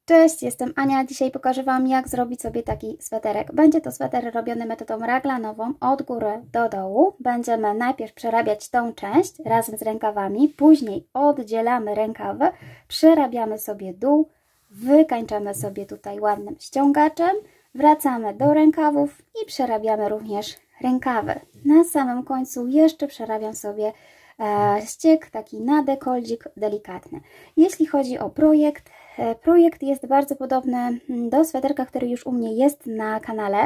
Cześć, jestem Ania. Dzisiaj pokażę Wam, jak zrobić sobie taki sweterek. Będzie to sweter robiony metodą raglanową od góry do dołu. Będziemy najpierw przerabiać tą część razem z rękawami, później oddzielamy rękawy, przerabiamy sobie dół, wykańczamy sobie tutaj ładnym ściągaczem, wracamy do rękawów i przerabiamy również rękawy. Na samym końcu jeszcze przerabiam sobie ściek, taki na dekoldzik delikatny. Jeśli chodzi o projekt jest bardzo podobny do sweterka, który już u mnie jest na kanale.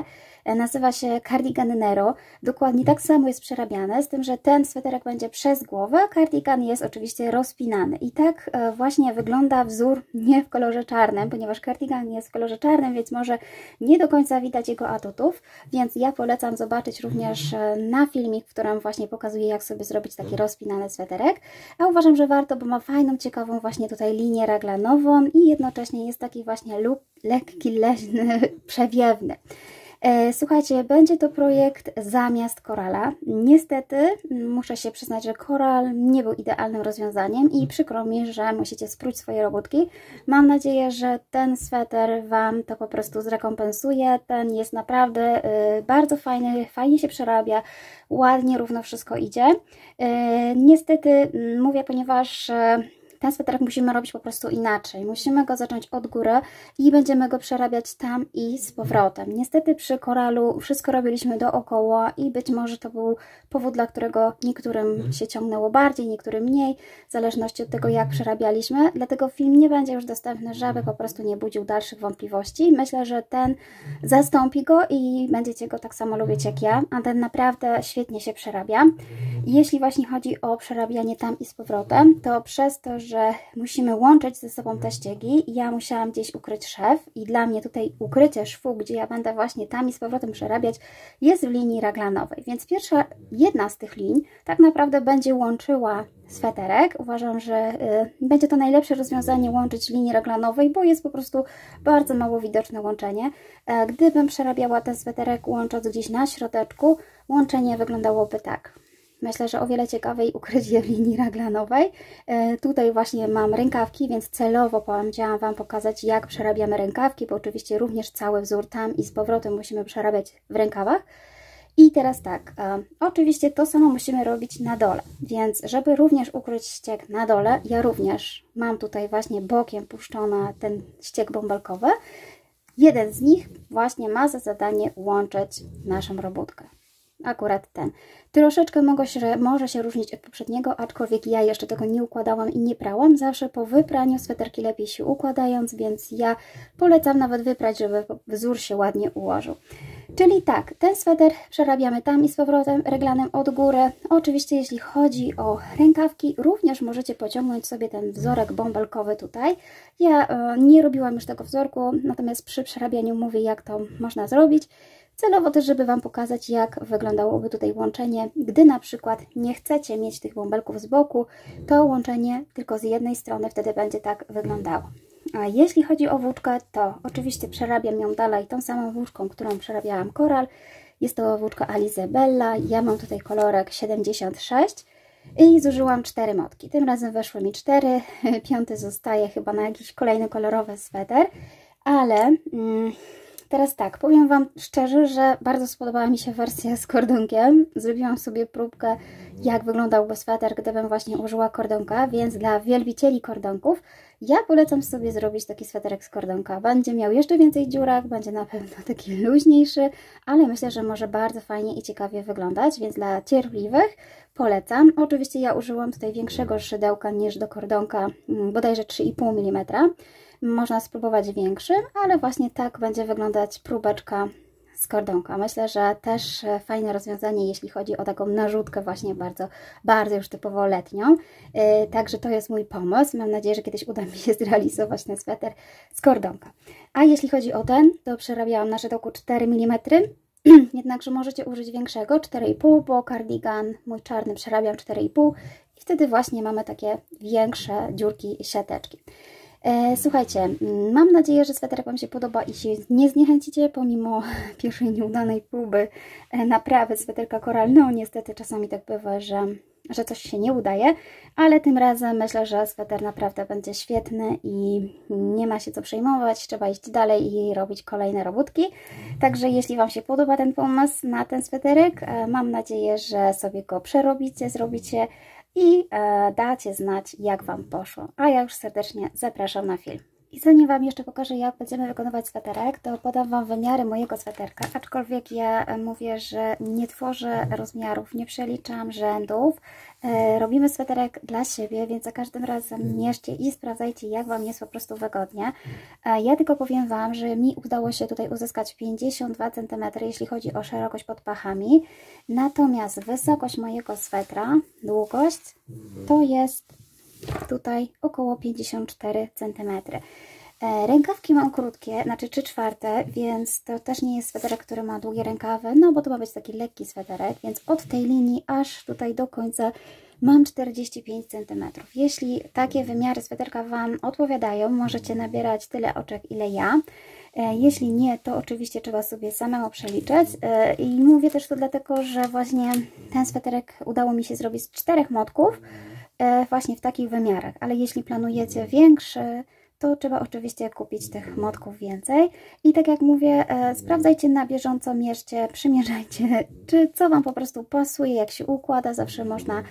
Nazywa się Cardigan Nero. Dokładnie tak samo jest przerabiane, z tym, że ten sweterek będzie przez głowę, a cardigan jest oczywiście rozpinany. I tak właśnie wygląda wzór nie w kolorze czarnym, ponieważ cardigan jest w kolorze czarnym, więc może nie do końca widać jego atutów, więc ja polecam zobaczyć również na filmik, w którym właśnie pokazuję, jak sobie zrobić taki rozpinany sweterek. A uważam, że warto, bo ma fajną, ciekawą właśnie tutaj linię raglanową i jednocześnie jest taki właśnie lekki, leśny, przewiewny. Słuchajcie, będzie to projekt zamiast korala. Niestety muszę się przyznać, że koral nie był idealnym rozwiązaniem i przykro mi, że musicie spróć swoje robótki. Mam nadzieję, że ten sweter Wam to po prostu zrekompensuje. Ten jest naprawdę bardzo fajny, fajnie się przerabia, ładnie, równo wszystko idzie. Niestety mówię, ponieważ ten sweterek musimy robić po prostu inaczej. Musimy go zacząć od góry i będziemy go przerabiać tam i z powrotem. Niestety przy koralu wszystko robiliśmy dookoła i być może to był powód, dla którego niektórym się ciągnęło bardziej, niektórym mniej, w zależności od tego, jak przerabialiśmy. Dlatego film nie będzie już dostępny, żeby po prostu nie budził dalszych wątpliwości. Myślę, że ten zastąpi go i będziecie go tak samo lubić jak ja, a ten naprawdę świetnie się przerabia. Jeśli właśnie chodzi o przerabianie tam i z powrotem, to przez to, że musimy łączyć ze sobą te ściegi, ja musiałam gdzieś ukryć szef i dla mnie tutaj ukrycie szwu, gdzie ja będę właśnie tam i z powrotem przerabiać, jest w linii raglanowej. Więc jedna z tych linii tak naprawdę będzie łączyła sweterek. Uważam, że będzie to najlepsze rozwiązanie łączyć linii raglanowej, bo jest po prostu bardzo mało widoczne łączenie. Gdybym przerabiała ten sweterek łącząc gdzieś na środeczku, łączenie wyglądałoby tak. Myślę, że o wiele ciekawiej ukryć je w linii raglanowej. Tutaj właśnie mam rękawki, więc celowo chciałam Wam pokazać, jak przerabiamy rękawki, bo oczywiście również cały wzór tam i z powrotem musimy przerabiać w rękawach. I teraz tak, oczywiście to samo musimy robić na dole, więc żeby również ukryć ściek na dole, ja również mam tutaj właśnie bokiem puszczony ten ściek bąbelkowy. Jeden z nich właśnie ma za zadanie łączyć naszą robótkę. Akurat ten. Troszeczkę może się różnić od poprzedniego, aczkolwiek ja jeszcze tego nie układałam i nie prałam. Zawsze po wypraniu sweterki lepiej się układając, więc ja polecam nawet wyprać, żeby wzór się ładnie ułożył. Czyli tak, ten sweter przerabiamy tam i z powrotem reglanem od góry. Oczywiście jeśli chodzi o rękawki, również możecie pociągnąć sobie ten wzorek bąbelkowy tutaj. Ja nie robiłam już tego wzorku, natomiast przy przerabianiu mówię, jak to można zrobić. Celowo też, żeby Wam pokazać, jak wyglądałoby tutaj łączenie, gdy na przykład nie chcecie mieć tych bąbelków z boku, to łączenie tylko z jednej strony wtedy będzie tak wyglądało. A jeśli chodzi o włóczkę, to oczywiście przerabiam ją dalej tą samą włóczką, którą przerabiałam koral. Jest to włóczka Alize Bella. Ja mam tutaj kolorek 76 i zużyłam 4 motki. Tym razem weszły mi 4, 5 zostaje chyba na jakiś kolejny kolorowy sweter, ale teraz tak, powiem Wam szczerze, że bardzo spodobała mi się wersja z kordonkiem. Zrobiłam sobie próbkę, jak wyglądałby sweter, gdybym właśnie użyła kordonka, więc dla wielbicieli kordonków ja polecam sobie zrobić taki sweterek z kordonka. Będzie miał jeszcze więcej dziurek, będzie na pewno taki luźniejszy, ale myślę, że może bardzo fajnie i ciekawie wyglądać, więc dla cierpliwych polecam. Oczywiście ja użyłam tutaj większego szydełka niż do kordonka, bodajże 3,5 mm. Można spróbować większym, ale właśnie tak będzie wyglądać próbeczka z kordonka. Myślę, że też fajne rozwiązanie, jeśli chodzi o taką narzutkę właśnie bardzo już typowo letnią. Także to jest mój pomysł. Mam nadzieję, że kiedyś uda mi się zrealizować ten sweter z kordonka. A jeśli chodzi o ten, to przerabiałam na szydełku 4 mm. Jednakże możecie użyć większego, 4,5, bo kardigan mój czarny przerabiam 4,5 i wtedy właśnie mamy takie większe dziurki i siateczki. Słuchajcie, mam nadzieję, że sweterek Wam się podoba i się nie zniechęcicie pomimo pierwszej nieudanej próby naprawy sweterka Coral. No niestety czasami tak bywa, że że coś się nie udaje, ale tym razem myślę, że sweter naprawdę będzie świetny i nie ma się co przejmować, trzeba iść dalej i robić kolejne robótki. Także jeśli Wam się podoba ten pomysł na ten sweterek, mam nadzieję, że sobie go przerobicie, zrobicie i dacie znać, jak Wam poszło. A ja już serdecznie zapraszam na film. I zanim Wam jeszcze pokażę, jak będziemy wykonywać sweterek, to podam Wam wymiary mojego sweterka, aczkolwiek ja mówię, że nie tworzę rozmiarów, nie przeliczam rzędów. Robimy sweterek dla siebie, więc za każdym razem mierzcie i sprawdzajcie, jak Wam jest po prostu wygodnie. Ja tylko powiem Wam, że mi udało się tutaj uzyskać 52 cm, jeśli chodzi o szerokość pod pachami. Natomiast wysokość mojego swetra, długość, to jest tutaj około 54 cm. Rękawki mam krótkie, znaczy 3/4, więc to też nie jest sweterek, który ma długie rękawy, no bo to ma być taki lekki sweterek, więc od tej linii aż tutaj do końca mam 45 cm. Jeśli takie wymiary sweterka Wam odpowiadają, możecie nabierać tyle oczek, ile ja. Jeśli nie, to oczywiście trzeba sobie samemu przeliczyć. I mówię też to dlatego, że właśnie ten sweterek udało mi się zrobić z 4 motków, właśnie w takich wymiarach, ale jeśli planujecie większy, to trzeba oczywiście kupić tych motków więcej. I tak jak mówię, sprawdzajcie na bieżąco, mierzcie, przymierzajcie, czy co Wam po prostu pasuje, jak się układa. Zawsze można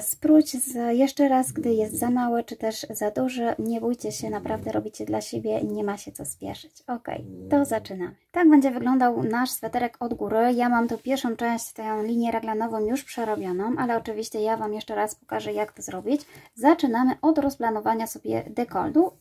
spróć jeszcze raz, gdy jest za mały, czy też za duży. Nie bójcie się, naprawdę robicie dla siebie i nie ma się co spieszyć. Ok, to zaczynamy. Tak będzie wyglądał nasz sweterek od góry. Ja mam tu pierwszą część, tę linię raglanową już przerobioną, ale oczywiście ja Wam jeszcze raz pokażę, jak to zrobić. Zaczynamy od rozplanowania sobie dekoltu,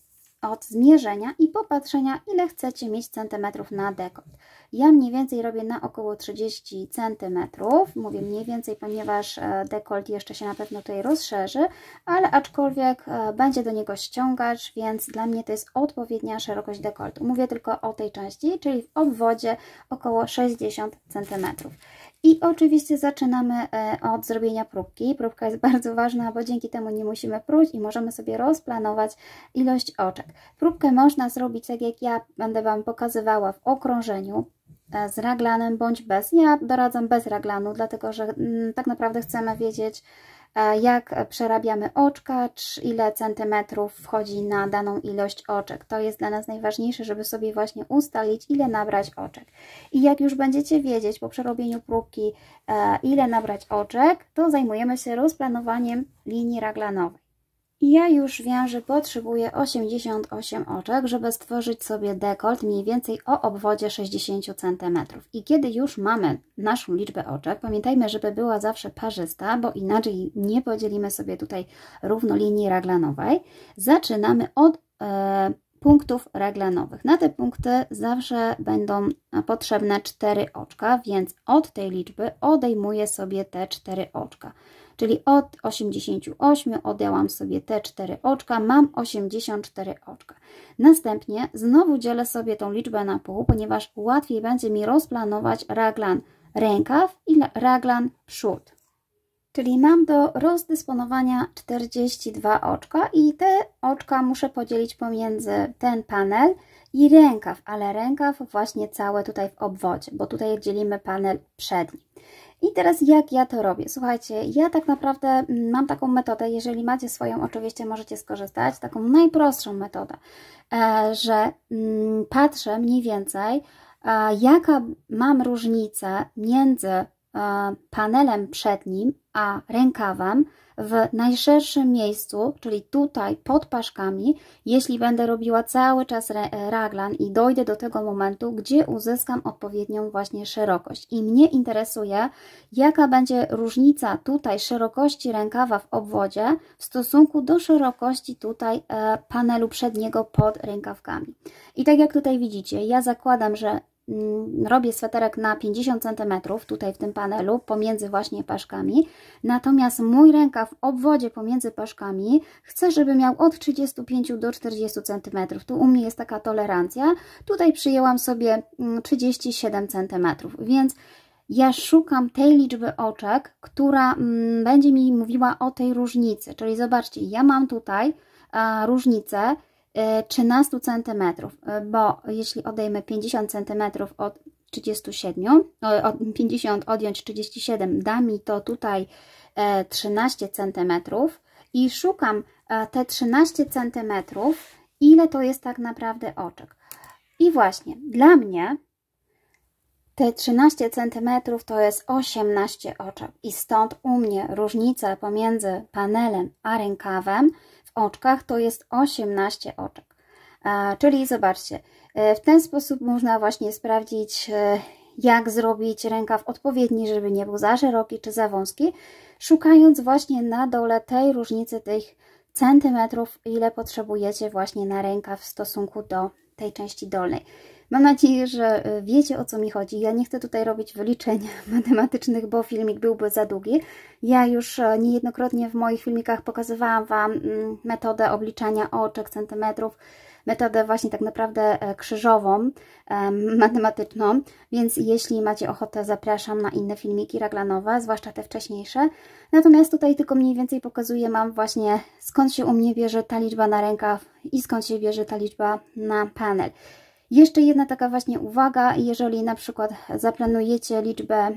od zmierzenia i popatrzenia, ile chcecie mieć centymetrów na dekolt. Ja mniej więcej robię na około 30 centymetrów. Mówię mniej więcej, ponieważ dekolt jeszcze się na pewno tutaj rozszerzy, ale aczkolwiek będzie do niego ściągacz, więc dla mnie to jest odpowiednia szerokość dekoltu. Mówię tylko o tej części, czyli w obwodzie około 60 centymetrów. I oczywiście zaczynamy od zrobienia próbki. Próbka jest bardzo ważna, bo dzięki temu nie musimy próć i możemy sobie rozplanować ilość oczek. Próbkę można zrobić tak, jak ja będę Wam pokazywała, w okrążeniu z raglanem bądź bez. Ja doradzam bez raglanu, dlatego że tak naprawdę chcemy wiedzieć, jak przerabiamy oczka, ile centymetrów wchodzi na daną ilość oczek. To jest dla nas najważniejsze, żeby sobie właśnie ustalić, ile nabrać oczek. I jak już będziecie wiedzieć po przerobieniu próbki, ile nabrać oczek, to zajmujemy się rozplanowaniem linii raglanowej. I ja już wiem, że potrzebuję 88 oczek, żeby stworzyć sobie dekolt mniej więcej o obwodzie 60 cm. I kiedy już mamy naszą liczbę oczek, pamiętajmy, żeby była zawsze parzysta, bo inaczej nie podzielimy sobie tutaj równo linii raglanowej. Zaczynamy od punktów raglanowych. Na te punkty zawsze będą potrzebne 4 oczka, więc od tej liczby odejmuję sobie te 4 oczka. Czyli od 88 odjęłam sobie te 4 oczka, mam 84 oczka. Następnie znowu dzielę sobie tą liczbę na pół, ponieważ łatwiej będzie mi rozplanować raglan rękaw i raglan przód. Czyli mam do rozdysponowania 42 oczka i te oczka muszę podzielić pomiędzy ten panel i rękaw, ale rękaw właśnie całe tutaj w obwodzie, bo tutaj dzielimy panel przedni. I teraz jak ja to robię? Słuchajcie, ja tak naprawdę mam taką metodę, jeżeli macie swoją, oczywiście możecie skorzystać, taką najprostszą metodę, że patrzę mniej więcej, jaka mam różnicę między panelem przednim a rękawem w najszerszym miejscu, czyli tutaj pod paszkami, jeśli będę robiła cały czas raglan i dojdę do tego momentu, gdzie uzyskam odpowiednią właśnie szerokość. I mnie interesuje, jaka będzie różnica tutaj szerokości rękawa w obwodzie w stosunku do szerokości tutaj panelu przedniego pod rękawkami. I tak jak tutaj widzicie, ja zakładam, że robię sweterek na 50 cm tutaj w tym panelu pomiędzy właśnie paszkami, natomiast mój rękaw w obwodzie pomiędzy paszkami chcę, żeby miał od 35 do 40 cm. Tu u mnie jest taka tolerancja, tutaj przyjęłam sobie 37 cm, więc ja szukam tej liczby oczek, która będzie mi mówiła o tej różnicy, czyli zobaczcie, ja mam tutaj różnicę 13 cm, bo jeśli odejmę 50 cm od 37, 50 odjąć 37, da mi to tutaj 13 cm i szukam te 13 cm, ile to jest tak naprawdę oczek. I właśnie, dla mnie te 13 cm to jest 18 oczek i stąd u mnie różnica pomiędzy panelem a rękawem w oczkach to jest 18 oczek. Czyli zobaczcie, w ten sposób można właśnie sprawdzić, jak zrobić rękaw odpowiedni, żeby nie był za szeroki czy za wąski, szukając właśnie na dole tej różnicy tych centymetrów, ile potrzebujecie właśnie na rękaw w stosunku do tej części dolnej. Mam nadzieję, że wiecie, o co mi chodzi. Ja nie chcę tutaj robić wyliczeń matematycznych, bo filmik byłby za długi. Ja już niejednokrotnie w moich filmikach pokazywałam Wam metodę obliczania oczek, centymetrów, metodę właśnie tak naprawdę krzyżową, matematyczną, więc jeśli macie ochotę, zapraszam na inne filmiki raglanowe, zwłaszcza te wcześniejsze. Natomiast tutaj tylko mniej więcej pokazuję Wam właśnie, skąd się u mnie bierze ta liczba na rękaw i skąd się bierze ta liczba na panel. Jeszcze jedna taka właśnie uwaga, jeżeli na przykład zaplanujecie liczbę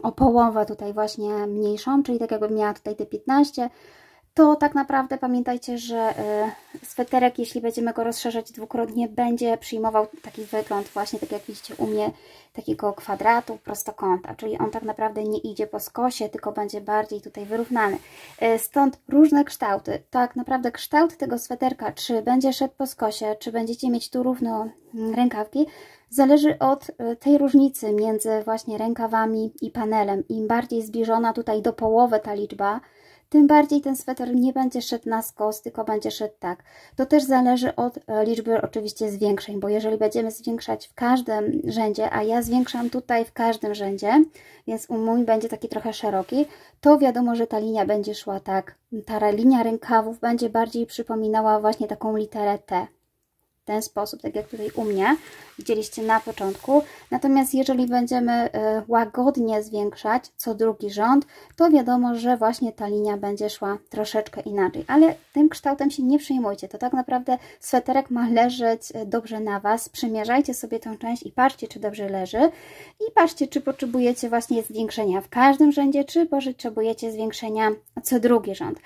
o połowę tutaj właśnie mniejszą, czyli tak jakbym miała tutaj te 15, to tak naprawdę pamiętajcie, że sweterek, jeśli będziemy go rozszerzać dwukrotnie, będzie przyjmował taki wygląd właśnie, tak jak widzicie u mnie, takiego kwadratu, prostokąta, czyli on tak naprawdę nie idzie po skosie, tylko będzie bardziej tutaj wyrównany. Stąd różne kształty. Tak naprawdę kształt tego sweterka, czy będzie szedł po skosie, czy będziecie mieć tu równo rękawki, zależy od tej różnicy między właśnie rękawami i panelem. Im bardziej zbliżona tutaj do połowy ta liczba, tym bardziej ten sweter nie będzie szedł na skos, tylko będzie szedł tak. To też zależy od liczby oczywiście zwiększeń, bo jeżeli będziemy zwiększać w każdym rzędzie, a ja zwiększam tutaj w każdym rzędzie, więc mój będzie taki trochę szeroki, to wiadomo, że ta linia będzie szła tak. Ta linia rękawów będzie bardziej przypominała właśnie taką literę T. W ten sposób, tak jak tutaj u mnie, widzieliście na początku. Natomiast jeżeli będziemy łagodnie zwiększać co drugi rząd, to wiadomo, że właśnie ta linia będzie szła troszeczkę inaczej. Ale tym kształtem się nie przejmujcie. To tak naprawdę sweterek ma leżeć dobrze na Was. Przymierzajcie sobie tą część i patrzcie, czy dobrze leży. I patrzcie, czy potrzebujecie właśnie zwiększenia w każdym rzędzie, czy potrzebujecie zwiększenia co drugi rząd.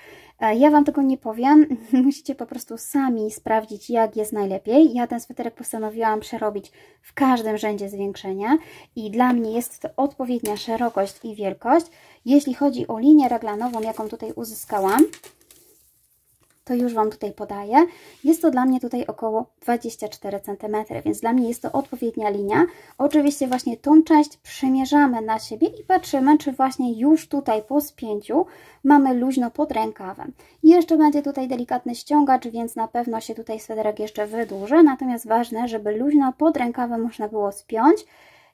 Ja Wam tego nie powiem, musicie po prostu sami sprawdzić, jak jest najlepiej. Ja ten sweterek postanowiłam przerobić w każdym rzędzie zwiększenia i dla mnie jest to odpowiednia szerokość i wielkość. Jeśli chodzi o linię raglanową, jaką tutaj uzyskałam, to już Wam tutaj podaję. Jest to dla mnie tutaj około 24 cm, więc dla mnie jest to odpowiednia linia. Oczywiście właśnie tą część przymierzamy na siebie i patrzymy, czy właśnie już tutaj po spięciu mamy luźno pod rękawem. I jeszcze będzie tutaj delikatny ściągacz, więc na pewno się tutaj sweterek jeszcze wydłuży, natomiast ważne, żeby luźno pod rękawem można było spiąć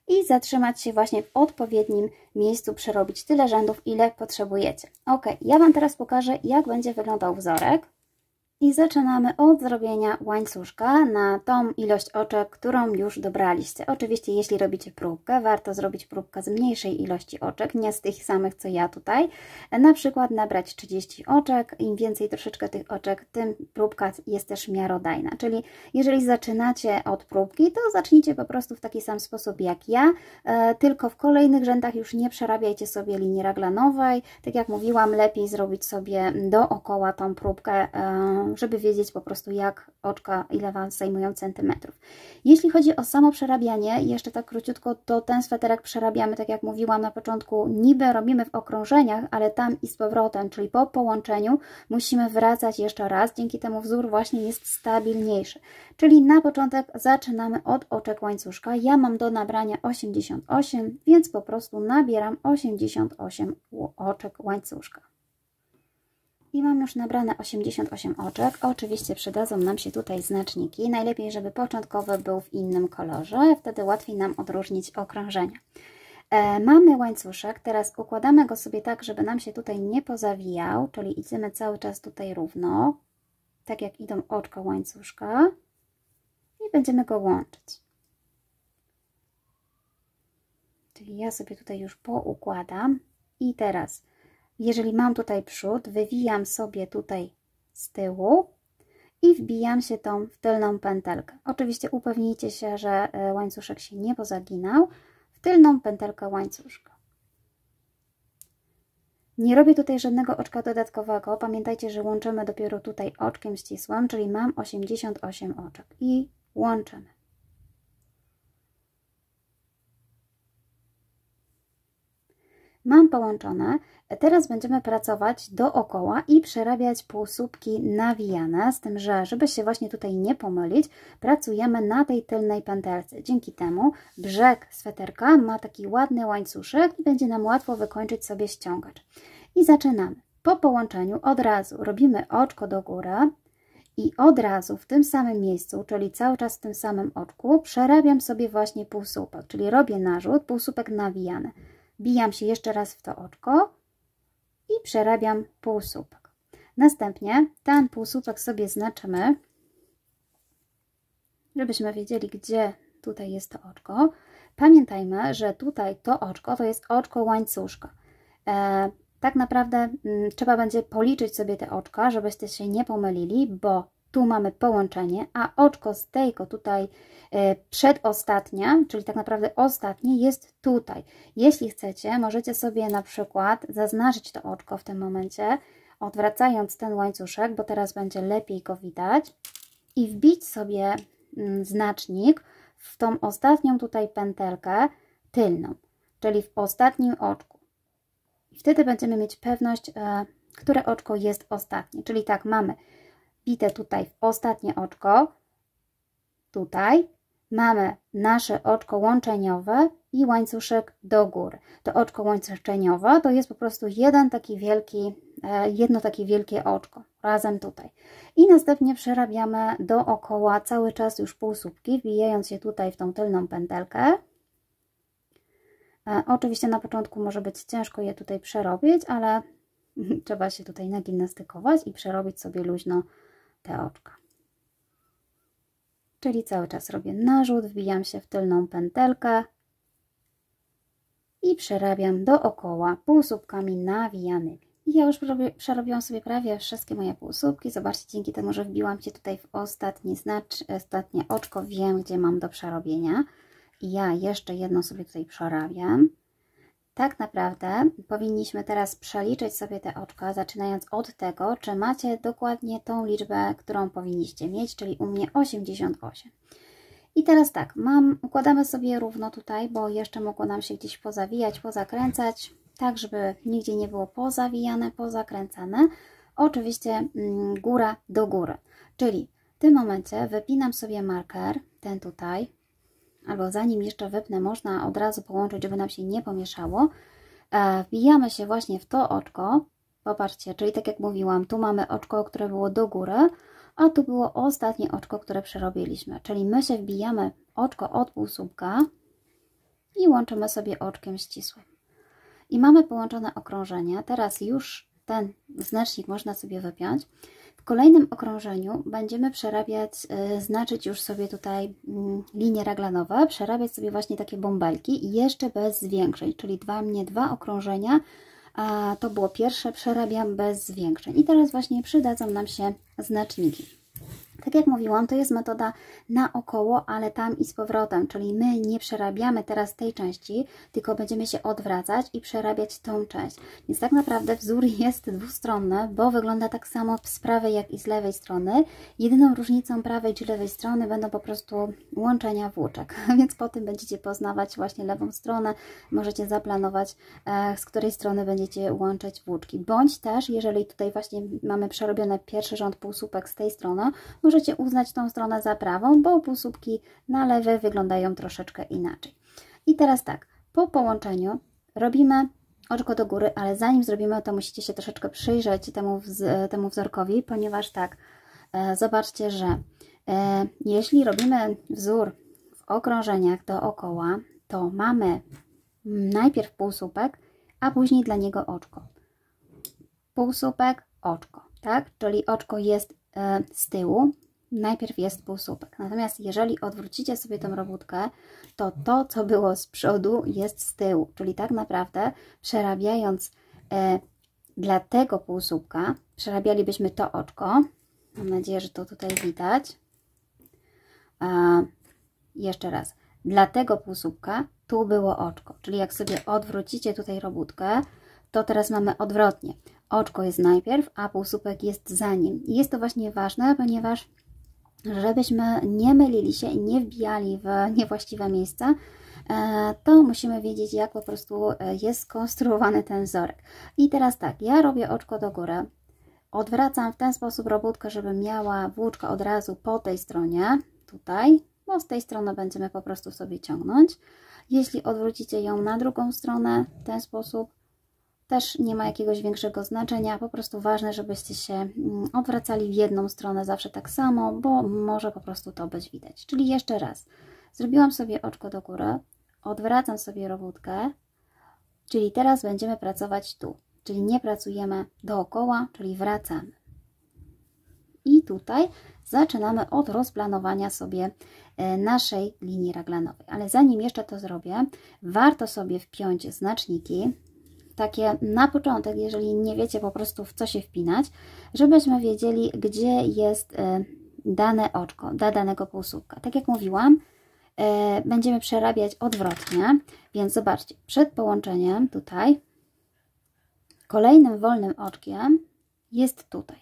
i zatrzymać się właśnie w odpowiednim miejscu, przerobić tyle rzędów, ile potrzebujecie. Ok, ja Wam teraz pokażę, jak będzie wyglądał wzorek. I zaczynamy od zrobienia łańcuszka na tą ilość oczek, którą już dobraliście. Oczywiście, jeśli robicie próbkę, warto zrobić próbkę z mniejszej ilości oczek, nie z tych samych, co ja tutaj. Na przykład nabrać 30 oczek. Im więcej troszeczkę tych oczek, tym próbka jest też miarodajna. Czyli jeżeli zaczynacie od próbki, to zacznijcie po prostu w taki sam sposób jak ja, tylko w kolejnych rzędach już nie przerabiajcie sobie linii raglanowej. Tak jak mówiłam, lepiej zrobić sobie dookoła tą próbkę, żeby wiedzieć po prostu, jak oczka, ile Wam zajmują centymetrów. Jeśli chodzi o samo przerabianie, jeszcze tak króciutko, to ten sweterek przerabiamy, tak jak mówiłam na początku, niby robimy w okrążeniach, ale tam i z powrotem, czyli po połączeniu musimy wracać jeszcze raz, dzięki temu wzór właśnie jest stabilniejszy. Czyli na początek zaczynamy od oczek łańcuszka. Ja mam do nabrania 88, więc po prostu nabieram 88 oczek łańcuszka. I mam już nabrane 88 oczek. Oczywiście przydadzą nam się tutaj znaczniki. Najlepiej, żeby początkowy był w innym kolorze, wtedy łatwiej nam odróżnić okrążenia. Mamy łańcuszek, teraz układamy go sobie tak, żeby nam się tutaj nie pozawijał, czyli idziemy cały czas tutaj równo, tak jak idą oczka łańcuszka i będziemy go łączyć. Czyli ja sobie tutaj już poukładam i teraz jeżeli mam tutaj przód, wywijam sobie tutaj z tyłu i wbijam się tą w tylną pętelkę. Oczywiście upewnijcie się, że łańcuszek się nie pozaginał, w tylną pętelkę łańcuszka. Nie robię tutaj żadnego oczka dodatkowego. Pamiętajcie, że łączymy dopiero tutaj oczkiem ścisłym, czyli mam 88 oczek i łączymy. Mam połączone. Teraz będziemy pracować dookoła i przerabiać półsłupki nawijane, z tym, że żeby się właśnie tutaj nie pomylić, pracujemy na tej tylnej pętelce. Dzięki temu brzeg sweterka ma taki ładny łańcuszek i będzie nam łatwo wykończyć sobie ściągacz. I zaczynamy. Po połączeniu od razu robimy oczko do góry i od razu w tym samym miejscu, czyli cały czas w tym samym oczku, przerabiam sobie właśnie półsłupek, czyli robię narzut, półsłupek nawijany. Wbijam się jeszcze raz w to oczko i przerabiam półsłupek. Następnie ten półsłupek sobie znaczymy, żebyśmy wiedzieli, gdzie tutaj jest to oczko. Pamiętajmy, że tutaj to oczko to jest oczko łańcuszka. Tak naprawdę trzeba będzie policzyć sobie te oczka, żebyście się nie pomylili, bo tu mamy połączenie, a oczko z tego tutaj przedostatnia, czyli tak naprawdę ostatnie, jest tutaj. Jeśli chcecie, możecie sobie na przykład zaznaczyć to oczko w tym momencie, odwracając ten łańcuszek, bo teraz będzie lepiej go widać, i wbić sobie znacznik w tą ostatnią tutaj pętelkę tylną, czyli w ostatnim oczku. I wtedy będziemy mieć pewność, które oczko jest ostatnie. Czyli tak, mamy bite tutaj w ostatnie oczko, tutaj mamy nasze oczko łączeniowe i łańcuszek do góry. To oczko łączeniowe to jest po prostu jedno takie wielkie oczko razem tutaj. I następnie przerabiamy dookoła cały czas już półsłupki, wbijając się tutaj w tą tylną pętelkę. Oczywiście na początku może być ciężko je tutaj przerobić, ale trzeba się tutaj nagimnastykować i przerobić sobie luźno te oczka. Czyli cały czas robię narzut, wbijam się w tylną pętelkę i przerabiam dookoła półsłupkami nawijanymi. I ja już przerobiłam sobie prawie wszystkie moje półsłupki. Zobaczcie, dzięki temu, że wbiłam się tutaj w ostatnie oczko, wiem, gdzie mam do przerobienia. I ja jeszcze jedno sobie tutaj przerabiam. Tak naprawdę powinniśmy teraz przeliczyć sobie te oczka, zaczynając od tego, czy macie dokładnie tą liczbę, którą powinniście mieć, czyli u mnie 88. I teraz tak, układamy sobie równo tutaj, bo jeszcze mogło nam się gdzieś pozawijać, pozakręcać, tak żeby nigdzie nie było pozawijane, pozakręcane. Oczywiście góra do góry, czyli w tym momencie wypinam sobie marker, ten tutaj, albo zanim jeszcze wypnę, można od razu połączyć, żeby nam się nie pomieszało. Wbijamy się właśnie w to oczko. Popatrzcie, czyli tak jak mówiłam, tu mamy oczko, które było do góry, a tu było ostatnie oczko, które przerobiliśmy. Czyli my się wbijamy w oczko od półsłupka i łączymy sobie oczkiem ścisłym. I mamy połączone okrążenie. Teraz już ten znacznik można sobie wypiąć. W kolejnym okrążeniu będziemy przerabiać, znaczyć już sobie tutaj linie raglanowe, przerabiać sobie właśnie takie bąbelki i jeszcze bez zwiększeń, czyli dwa okrążenia, a to było pierwsze, przerabiam bez zwiększeń. I teraz właśnie przydadzą nam się znaczniki. Tak jak mówiłam, to jest metoda naokoło, ale tam i z powrotem, czyli my nie przerabiamy teraz tej części, tylko będziemy się odwracać i przerabiać tą część. Więc tak naprawdę wzór jest dwustronny, bo wygląda tak samo z prawej, jak i z lewej strony. Jedyną różnicą prawej czy lewej strony będą po prostu łączenia włóczek, więc po tym będziecie poznawać właśnie lewą stronę, możecie zaplanować, z której strony będziecie łączyć włóczki. Bądź też, jeżeli tutaj właśnie mamy przerobiony pierwszy rząd półsłupek z tej strony, możecie uznać tą stronę za prawą, bo półsłupki na lewej wyglądają troszeczkę inaczej. I teraz tak, po połączeniu robimy oczko do góry, ale zanim zrobimy, to musicie się troszeczkę przyjrzeć temu wzorkowi, ponieważ tak, zobaczcie, że jeśli robimy wzór w okrążeniach dookoła, to mamy najpierw półsłupek, a później dla niego oczko. Półsłupek, oczko, tak? Czyli oczko jest z tyłu, najpierw jest półsłupek. Natomiast jeżeli odwrócicie sobie tę robótkę, to to, co było z przodu, jest z tyłu. Czyli tak naprawdę przerabiając dla tego półsłupka, przerabialibyśmy to oczko, Mam nadzieję, że to tutaj widać. Jeszcze raz. Dla tego półsłupka tu było oczko, czyli jak sobie odwrócicie tutaj robótkę, to teraz mamy odwrotnie. Oczko jest najpierw, a półsłupek jest za nim. I jest to właśnie ważne, ponieważ żebyśmy nie mylili się i nie wbijali w niewłaściwe miejsca, to musimy wiedzieć, jak po prostu jest skonstruowany ten wzorek. I teraz tak, ja robię oczko do góry, odwracam w ten sposób robótkę, żeby miała włóczka od razu po tej stronie, tutaj, bo z tej strony będziemy po prostu sobie ciągnąć. Jeśli odwrócicie ją na drugą stronę w ten sposób, też nie ma jakiegoś większego znaczenia, po prostu ważne, żebyście się odwracali w jedną stronę zawsze tak samo, bo może po prostu to być widać. Czyli jeszcze raz, zrobiłam sobie oczko do góry, odwracam sobie robótkę, czyli teraz będziemy pracować tu, czyli nie pracujemy dookoła, czyli wracamy. I tutaj zaczynamy od rozplanowania sobie naszej linii raglanowej. Ale zanim jeszcze to zrobię, warto sobie wpiąć znaczniki, takie na początek, jeżeli nie wiecie po prostu w co się wpinać, żebyśmy wiedzieli, gdzie jest dane oczko dla danego półsłupka. Tak jak mówiłam, będziemy przerabiać odwrotnie, więc zobaczcie, przed połączeniem tutaj kolejnym wolnym oczkiem jest tutaj.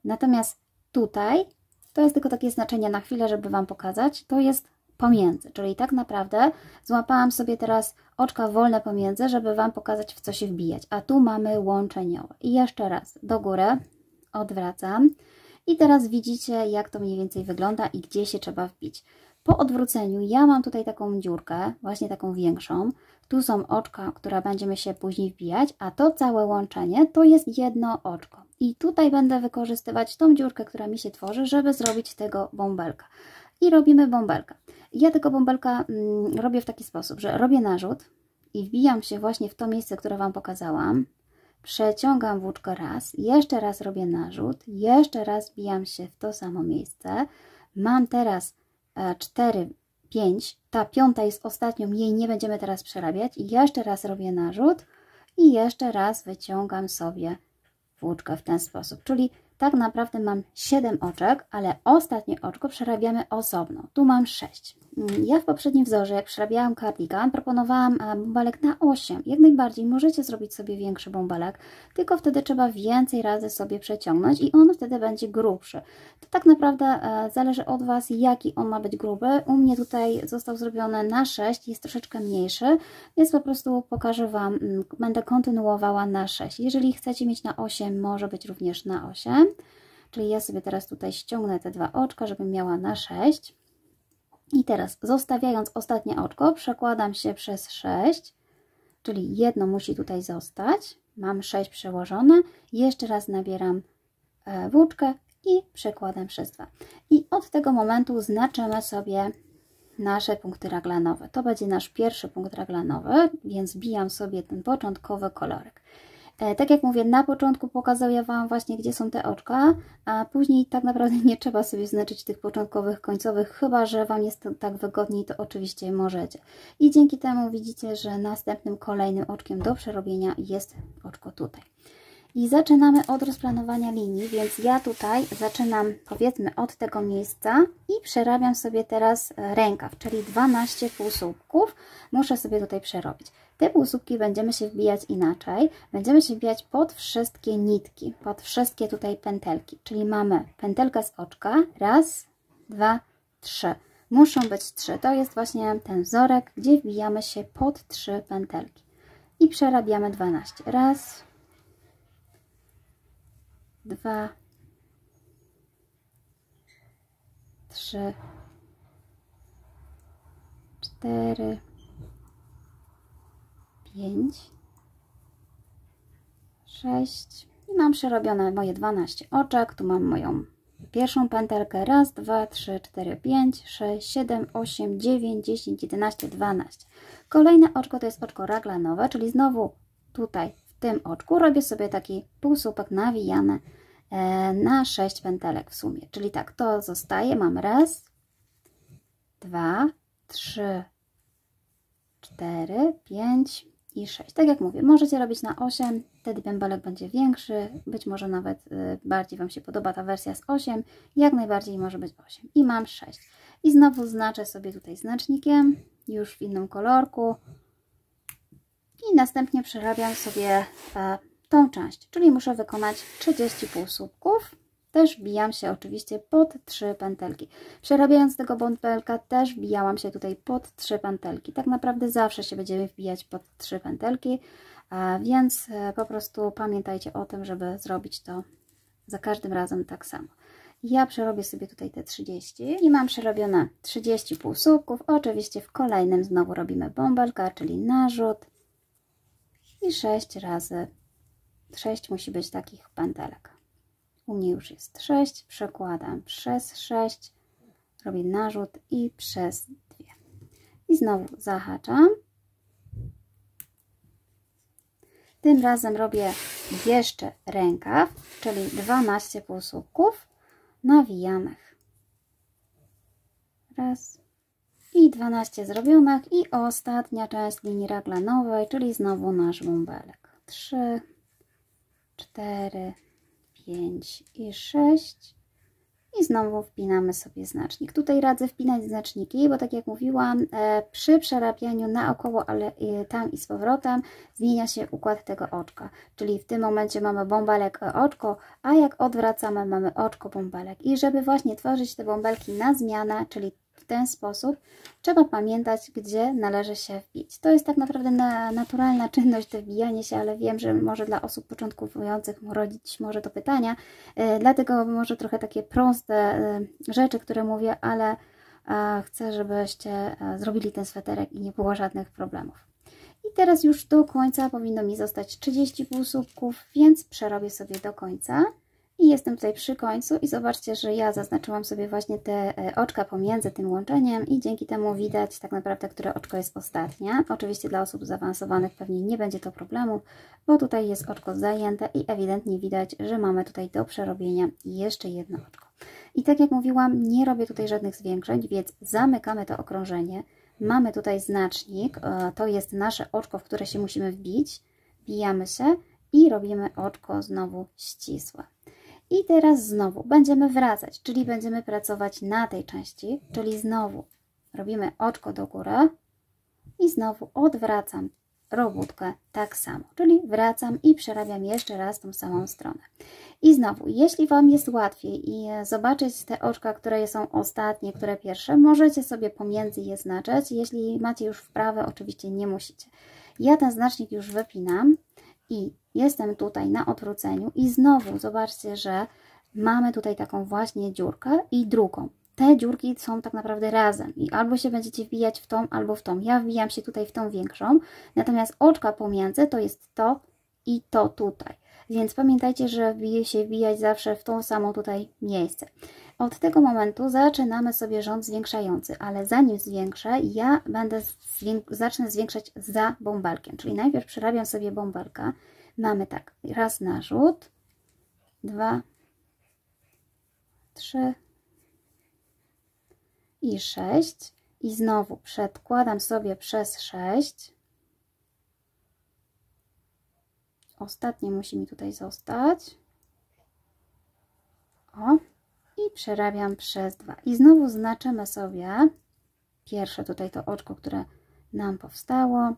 Natomiast tutaj, to jest tylko takie znaczenie na chwilę, żeby Wam pokazać, to jest pomiędzy, czyli tak naprawdę złapałam sobie teraz oczka wolne pomiędzy, żeby Wam pokazać, w co się wbijać, a tu mamy łączeniowe. I jeszcze raz do góry odwracam i teraz widzicie, jak to mniej więcej wygląda i gdzie się trzeba wbić. Po odwróceniu ja mam tutaj taką dziurkę, właśnie taką większą, tu są oczka, które będziemy się później wbijać, a to całe łączenie to jest jedno oczko. I tutaj będę wykorzystywać tą dziurkę, która mi się tworzy, żeby zrobić tego bąbelka. I robimy bąbelka. Ja tego bąbelka robię w taki sposób, że robię narzut i wbijam się właśnie w to miejsce, które Wam pokazałam. Przeciągam włóczkę raz, jeszcze raz robię narzut, jeszcze raz wbijam się w to samo miejsce. Mam teraz 4, 5, ta piąta jest ostatnią, jej nie będziemy teraz przerabiać. I jeszcze raz robię narzut i jeszcze raz wyciągam sobie włóczkę w ten sposób. Czyli tak naprawdę mam 7 oczek, ale ostatnie oczko przerabiamy osobno. Tu mam 6. Ja w poprzednim wzorze, jak przerabiałam kardigan, proponowałam bąbelek na 8. Jak najbardziej możecie zrobić sobie większy bąbelek, tylko wtedy trzeba więcej razy sobie przeciągnąć i on wtedy będzie grubszy. To tak naprawdę zależy od Was, jaki on ma być gruby. U mnie tutaj został zrobiony na 6, jest troszeczkę mniejszy, więc po prostu pokażę Wam, będę kontynuowała na 6. Jeżeli chcecie mieć na 8, może być również na 8. Czyli ja sobie teraz tutaj ściągnę te 2 oczka, żebym miała na 6. I teraz zostawiając ostatnie oczko, przekładam się przez 6, czyli jedno musi tutaj zostać. Mam 6 przełożone. Jeszcze raz nabieram włóczkę i przekładam przez 2. I od tego momentu znaczymy sobie nasze punkty raglanowe. To będzie nasz pierwszy punkt raglanowy, więc wbijam sobie ten początkowy kolorek. Tak jak mówię, na początku pokazuję Wam właśnie, gdzie są te oczka, a później tak naprawdę nie trzeba sobie znaczyć tych początkowych, końcowych, chyba że Wam jest to tak wygodniej, to oczywiście możecie. I dzięki temu widzicie, że następnym, kolejnym oczkiem do przerobienia jest oczko tutaj. I zaczynamy od rozplanowania linii, więc ja tutaj zaczynam, powiedzmy, od tego miejsca i przerabiam sobie teraz rękaw, czyli 12 półsłupków muszę sobie tutaj przerobić. Te półsłupki będziemy się wbijać inaczej, będziemy się wbijać pod wszystkie nitki, pod wszystkie tutaj pętelki, czyli mamy pętelkę z oczka, raz, 2, 3. Muszą być 3, to jest właśnie ten wzorek, gdzie wbijamy się pod 3 pętelki i przerabiamy 12. Raz, 2, 3, 4, 5, 6 i mam przerobione moje 12 oczek. Tu mam moją pierwszą pętelkę. Raz, 2, 3, 4, 5, 6, 7, 8, 9, 10, 11, 12. Kolejne oczko to jest oczko raglanowe, czyli znowu tutaj w tym oczku robię sobie taki półsłupek nawijany na 6 pętelek w sumie. Czyli tak, to zostaje. Mam raz, 2, 3, 4, 5, i 6. Tak jak mówię, możecie robić na 8, wtedy bąbelek będzie większy, być może nawet bardziej Wam się podoba ta wersja z 8, jak najbardziej może być 8. I mam 6. I znowu znaczę sobie tutaj znacznikiem, już w innym kolorku i następnie przerabiam sobie tą część, czyli muszę wykonać 30 półsłupków. Też wbijam się oczywiście pod 3 pętelki. Przerabiając tego bąbelka też wbijałam się tutaj pod 3 pętelki. Tak naprawdę zawsze się będziemy wbijać pod 3 pętelki, więc po prostu pamiętajcie o tym, żeby zrobić to za każdym razem tak samo. Ja przerobię sobie tutaj te 30 i mam przerobione 30 półsłupków. Oczywiście w kolejnym znowu robimy bąbelka, czyli narzut i 6 razy 6 musi być takich pętelek. U mnie już jest 6, przekładam przez 6, robię narzut i przez 2. I znowu zahaczam. Tym razem robię jeszcze rękaw, czyli 12 półsłupków nawijanych. Raz i 12 zrobionych i ostatnia część linii raglanowej, czyli znowu nasz bąbelek. 3, 4, 5 i 6 i znowu wpinamy sobie znacznik. Tutaj radzę wpinać znaczniki, bo tak jak mówiłam, przy przerabianiu naokoło, ale tam i z powrotem zmienia się układ tego oczka, czyli w tym momencie mamy bąbelek oczko, a jak odwracamy, mamy oczko bąbelek. I żeby właśnie tworzyć te bąbelki na zmianę, czyli w ten sposób, trzeba pamiętać, gdzie należy się wbić. To jest tak naprawdę naturalna czynność, to wbijanie się, ale wiem, że może dla osób początkujących rodzić może to pytania, dlatego może trochę takie proste rzeczy, które mówię, ale chcę, żebyście zrobili ten sweterek i nie było żadnych problemów. I teraz już do końca powinno mi zostać 30 półsłupków, więc przerobię sobie do końca. I jestem tutaj przy końcu i zobaczcie, że ja zaznaczyłam sobie właśnie te oczka pomiędzy tym łączeniem i dzięki temu widać tak naprawdę, które oczko jest ostatnie. Oczywiście dla osób zaawansowanych pewnie nie będzie to problemu, bo tutaj jest oczko zajęte i ewidentnie widać, że mamy tutaj do przerobienia jeszcze jedno oczko. I tak jak mówiłam, nie robię tutaj żadnych zwiększeń, więc zamykamy to okrążenie. Mamy tutaj znacznik, to jest nasze oczko, w które się musimy wbić. Wbijamy się i robimy oczko znowu ścisłe. I teraz znowu będziemy wracać, czyli będziemy pracować na tej części, czyli znowu robimy oczko do góry i znowu odwracam robótkę tak samo, czyli wracam i przerabiam jeszcze raz tą samą stronę. I znowu, jeśli Wam jest łatwiej i zobaczyć te oczka, które są ostatnie, które pierwsze, możecie sobie pomiędzy je znaczyć. Jeśli macie już wprawę, oczywiście nie musicie. Ja ten znacznik już wypinam i jestem tutaj na odwróceniu i znowu zobaczcie, że mamy tutaj taką właśnie dziurkę i drugą. Te dziurki są tak naprawdę razem i albo się będziecie wbijać w tą, albo w tą. Ja wbijam się tutaj w tą większą, natomiast oczka pomiędzy to jest to i to tutaj. Więc pamiętajcie, że się wbijać zawsze w tą samą tutaj miejsce. Od tego momentu zaczynamy sobie rząd zwiększający, ale zanim zwiększę, ja zacznę zwiększać za bąbelkiem. Czyli najpierw przerabiam sobie bąbelka. Mamy tak, raz narzut, 2, 3 i 6 i znowu przedkładam sobie przez 6. Ostatnie musi mi tutaj zostać. O, i przerabiam przez 2. I znowu znaczymy sobie pierwsze tutaj to oczko, które nam powstało.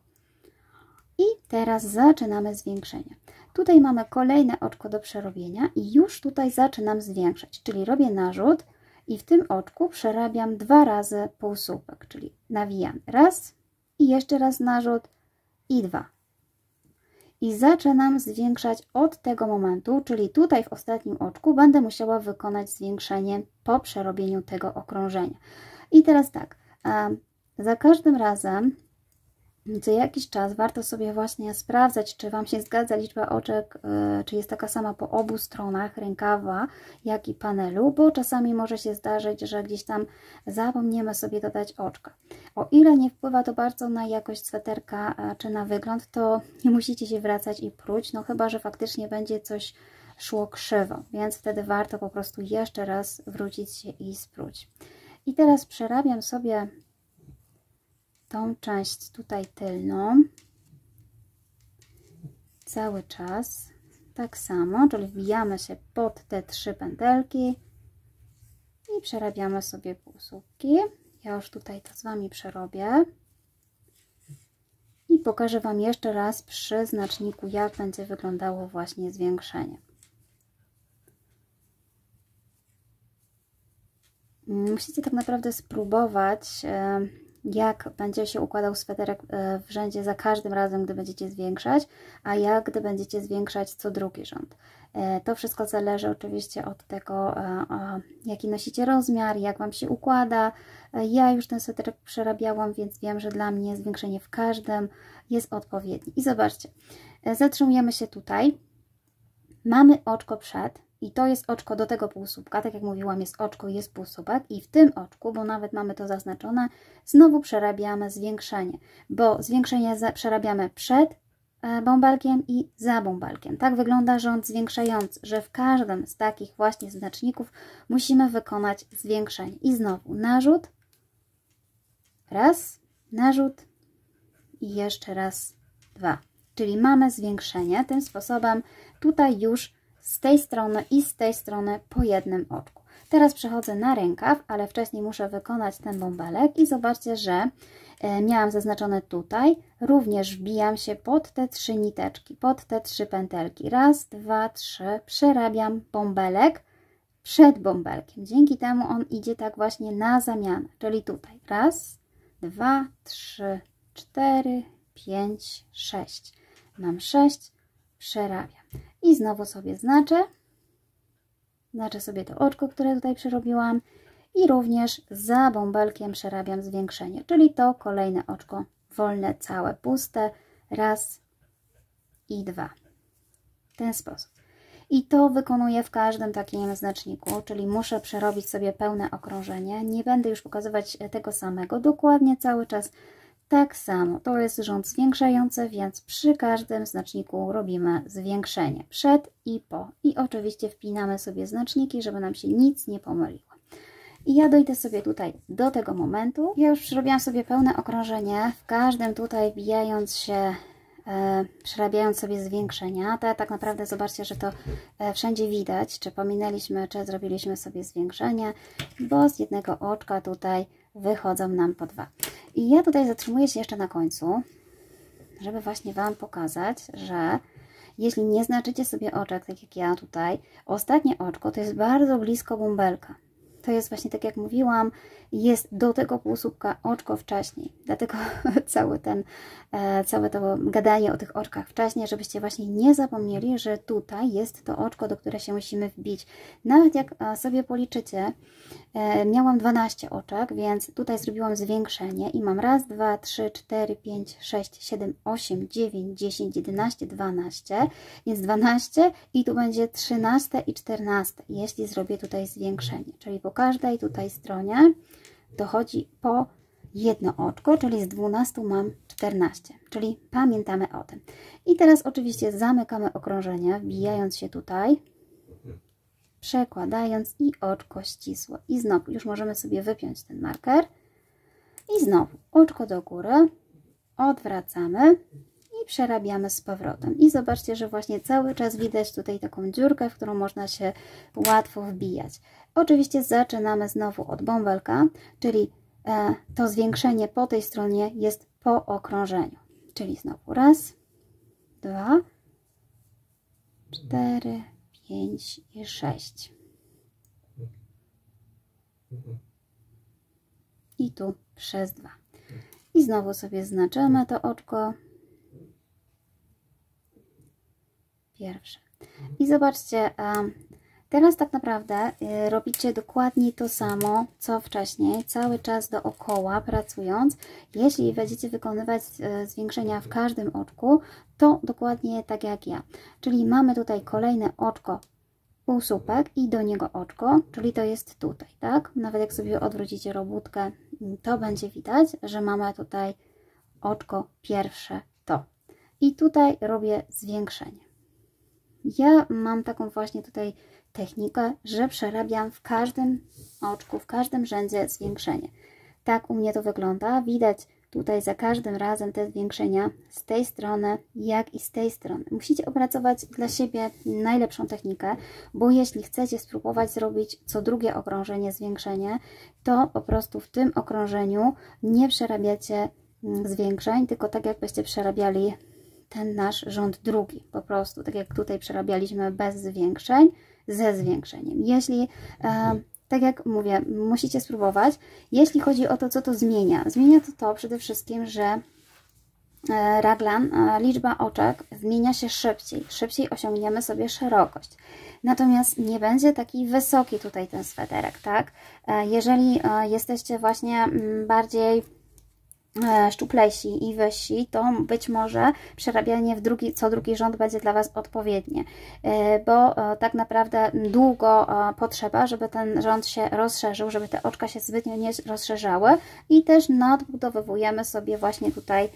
I teraz zaczynamy zwiększenie. Tutaj mamy kolejne oczko do przerobienia i już tutaj zaczynam zwiększać, czyli robię narzut i w tym oczku przerabiam 2 razy półsłupek, czyli nawijam raz i jeszcze raz narzut i 2. I zaczynam zwiększać od tego momentu, czyli tutaj w ostatnim oczku będę musiała wykonać zwiększenie po przerobieniu tego okrążenia. I teraz tak, za każdym razem co jakiś czas warto sobie właśnie sprawdzać, czy Wam się zgadza liczba oczek, czy jest taka sama po obu stronach rękawa, jak i panelu, bo czasami może się zdarzyć, że gdzieś tam zapomniemy sobie dodać oczka. O ile nie wpływa to bardzo na jakość sweterka, czy na wygląd, to nie musicie się wracać i pruć, no chyba, że faktycznie będzie coś szło krzywo, więc wtedy warto po prostu jeszcze raz wrócić się i spróć. I teraz przerabiam sobie tą część tutaj tylną cały czas tak samo, czyli wbijamy się pod te 3 pętelki i przerabiamy sobie półsłupki. Ja już tutaj to z Wami przerobię i pokażę Wam jeszcze raz przy znaczniku, jak będzie wyglądało właśnie zwiększenie. Musicie tak naprawdę spróbować, jak będzie się układał sweterek w rzędzie za każdym razem, gdy będziecie zwiększać, a jak gdy będziecie zwiększać co drugi rząd. To wszystko zależy oczywiście od tego, jaki nosicie rozmiar, jak Wam się układa. Ja już ten sweterek przerabiałam, więc wiem, że dla mnie zwiększenie w każdym jest odpowiednie. I zobaczcie, zatrzymujemy się tutaj. Mamy oczko przed i to jest oczko do tego półsłupka. Tak jak mówiłam, jest oczko, jest półsłupek i w tym oczku, bo nawet mamy to zaznaczone, znowu przerabiamy zwiększenie, bo zwiększenie przerabiamy przed bąbelkiem i za bąbelkiem. Tak wygląda rząd zwiększający, że w każdym z takich właśnie znaczników musimy wykonać zwiększenie. I znowu narzut, raz, narzut i jeszcze raz, 2. Czyli mamy zwiększenie tym sposobem tutaj już z tej strony i z tej strony po jednym oczku. Teraz przechodzę na rękaw, ale wcześniej muszę wykonać ten bąbelek i zobaczcie, że miałam zaznaczone tutaj, również wbijam się pod te 3 niteczki, pod te 3 pętelki. Raz, 2, 3, przerabiam bąbelek przed bąbelkiem. Dzięki temu on idzie tak właśnie na zamianę, czyli tutaj raz, 2, 3, 4, 5, 6. Mam 6, przerabiam. I znowu sobie znaczę sobie to oczko, które tutaj przerobiłam i również za bąbelkiem przerabiam zwiększenie, czyli to kolejne oczko wolne, całe, puste, raz i 2. W ten sposób. I to wykonuję w każdym takim znaczniku, czyli muszę przerobić sobie pełne okrążenie. Nie będę już pokazywać tego samego, dokładnie cały czas tak samo. To jest rząd zwiększający, więc przy każdym znaczniku robimy zwiększenie przed i po. I oczywiście wpinamy sobie znaczniki, żeby nam się nic nie pomyliło. I ja dojdę sobie tutaj do tego momentu. Ja już przerobiłam sobie pełne okrążenie, w każdym tutaj wbijając się, przerabiając sobie zwiększenia. Tak naprawdę zobaczcie, że to wszędzie widać, czy pominęliśmy, czy zrobiliśmy sobie zwiększenie, bo z jednego oczka tutaj wychodzą nam po 2. I ja tutaj zatrzymuję się jeszcze na końcu, żeby właśnie Wam pokazać, że jeśli nie znaczycie sobie oczek, tak jak ja tutaj, ostatnie oczko to jest bardzo blisko bąbelka. To jest właśnie tak jak mówiłam, jest do tego półsłupka oczko wcześniej. Dlatego całe to gadanie o tych oczkach wcześniej, żebyście właśnie nie zapomnieli, że tutaj jest to oczko, do które się musimy wbić. Nawet jak sobie policzycie, miałam 12 oczek, więc tutaj zrobiłam zwiększenie i mam raz, 2, 3, 4, 5, 6, 7, 8, 9, 10, 11, 12, więc 12 i tu będzie 13 i 14, jeśli zrobię tutaj zwiększenie, czyli po każdej tutaj stronie dochodzi po jedno oczko, czyli z 12 mam 14, czyli pamiętamy o tym. I teraz oczywiście zamykamy okrążenie, wbijając się tutaj, przekładając i oczko ścisłe. I znowu już możemy sobie wypiąć ten marker. I znowu oczko do góry, odwracamy i przerabiamy z powrotem. I zobaczcie, że właśnie cały czas widać tutaj taką dziurkę, w którą można się łatwo wbijać. Oczywiście zaczynamy znowu od bąbelka, czyli to zwiększenie po tej stronie jest po okrążeniu. Czyli znowu raz, 2, 4, 5 i 6. I tu przez 2. I znowu sobie znaczymy to oczko pierwsze. I zobaczcie, teraz tak naprawdę robicie dokładnie to samo, co wcześniej, cały czas dookoła pracując. Jeśli będziecie wykonywać zwiększenia w każdym oczku, to dokładnie tak jak ja. Czyli mamy tutaj kolejne oczko, półsłupek i do niego oczko, czyli to jest tutaj, tak? Nawet jak sobie odwrócicie robótkę, to będzie widać, że mamy tutaj oczko pierwsze to. I tutaj robię zwiększenie. Ja mam taką właśnie tutaj technikę, że przerabiam w każdym oczku, w każdym rzędzie zwiększenie. Tak u mnie to wygląda. Widać tutaj za każdym razem te zwiększenia z tej strony, jak i z tej strony. Musicie opracować dla siebie najlepszą technikę, bo jeśli chcecie spróbować zrobić co drugie okrążenie zwiększenie, to po prostu w tym okrążeniu nie przerabiacie zwiększeń, tylko tak jakbyście przerabiali ten nasz rząd drugi, po prostu, tak jak tutaj przerabialiśmy bez zwiększeń, ze zwiększeniem. Jeśli, tak jak mówię, musicie spróbować. Jeśli chodzi o to, co to zmienia, zmienia to przede wszystkim, że raglan, liczba oczek zmienia się szybciej. Szybciej osiągniemy sobie szerokość. Natomiast nie będzie taki wysoki tutaj ten sweterek, tak? Jeżeli jesteście właśnie bardziej szczuplejsi i wyżsi, to być może przerabianie co drugi rząd będzie dla Was odpowiednie, bo tak naprawdę długo potrzeba, żeby ten rząd się rozszerzył, żeby te oczka się zbytnio nie rozszerzały i też nadbudowujemy sobie właśnie tutaj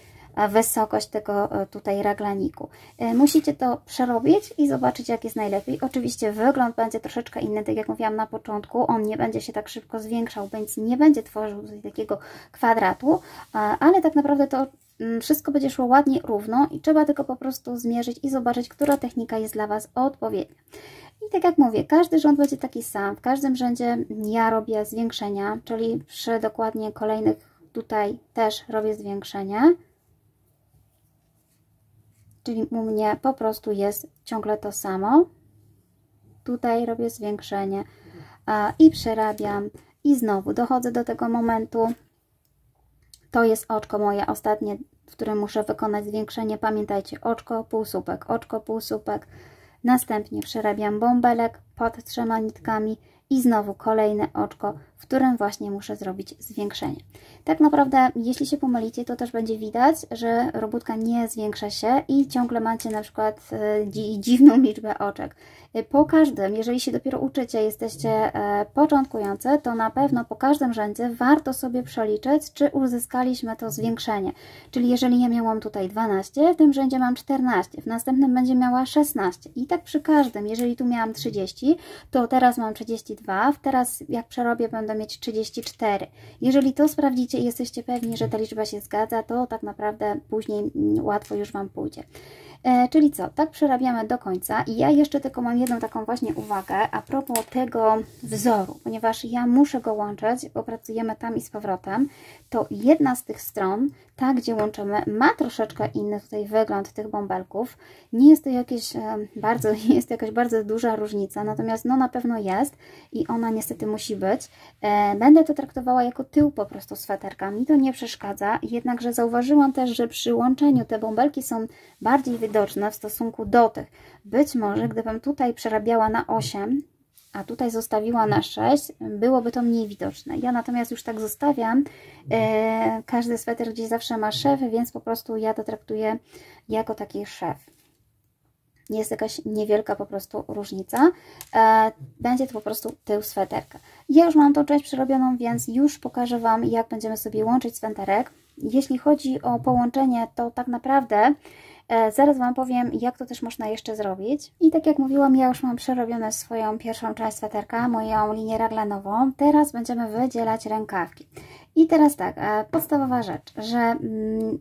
wysokość tego tutaj raglaniku. Musicie to przerobić i zobaczyć, jak jest najlepiej. Oczywiście wygląd będzie troszeczkę inny, tak jak mówiłam na początku, on nie będzie się tak szybko zwiększał, więc nie będzie tworzył tutaj takiego kwadratu, ale tak naprawdę to wszystko będzie szło ładnie, równo i trzeba tylko po prostu zmierzyć i zobaczyć, która technika jest dla Was odpowiednia. I tak jak mówię, każdy rząd będzie taki sam. W każdym rzędzie ja robię zwiększenia, czyli przy dokładnie kolejnych tutaj też robię zwiększenie. Czyli u mnie po prostu jest ciągle to samo. Tutaj robię zwiększenie i przerabiam. I znowu dochodzę do tego momentu. To jest oczko moje ostatnie, w którym muszę wykonać zwiększenie. Pamiętajcie, oczko, półsłupek, oczko, półsłupek. Następnie przerabiam bąbelek pod 3 nitkami i znowu kolejne oczko, w którym właśnie muszę zrobić zwiększenie. Tak naprawdę, jeśli się pomylicie, to też będzie widać, że robótka nie zwiększa się i ciągle macie na przykład dziwną liczbę oczek. Po każdym, jeżeli się dopiero uczycie, jesteście początkujący, to na pewno po każdym rzędzie warto sobie przeliczyć, czy uzyskaliśmy to zwiększenie. Czyli jeżeli ja miałam tutaj 12, w tym rzędzie mam 14, w następnym będzie miała 16. I tak przy każdym, jeżeli tu miałam 30, to teraz mam 32, teraz jak przerobię, będę mieć 34. Jeżeli to sprawdzicie i jesteście pewni, że ta liczba się zgadza, to tak naprawdę później łatwo już Wam pójdzie. Czyli co, tak przerabiamy do końca i ja jeszcze tylko mam jedną taką właśnie uwagę a propos tego wzoru, ponieważ ja muszę go łączyć, bo pracujemy tam i z powrotem, to jedna z tych stron, ta gdzie łączymy, ma troszeczkę inny tutaj wygląd tych bąbelków. Nie jest to nie jest jakaś bardzo duża różnica, natomiast no na pewno jest i ona niestety musi być. Będę to traktowała jako tył po prostu sweterka, mi to nie przeszkadza, jednakże zauważyłam też, że przy łączeniu te bąbelki są bardziej widoczne w stosunku do tych. Być może gdybym tutaj przerabiała na 8, a tutaj zostawiła na 6, byłoby to mniej widoczne. Ja natomiast już tak zostawiam. Każdy sweter gdzieś zawsze ma szef, więc po prostu ja to traktuję jako taki szef. Jest jakaś niewielka po prostu różnica. Będzie to po prostu tył sweterka. Ja już mam tą część przerobioną, więc już pokażę Wam, jak będziemy sobie łączyć sweterek. Jeśli chodzi o połączenie, to tak naprawdę zaraz Wam powiem, jak to też można jeszcze zrobić. I tak jak mówiłam, ja już mam przerobione swoją pierwszą część sweterka, moją linię raglanową. Teraz będziemy wydzielać rękawki. I teraz tak, podstawowa rzecz, że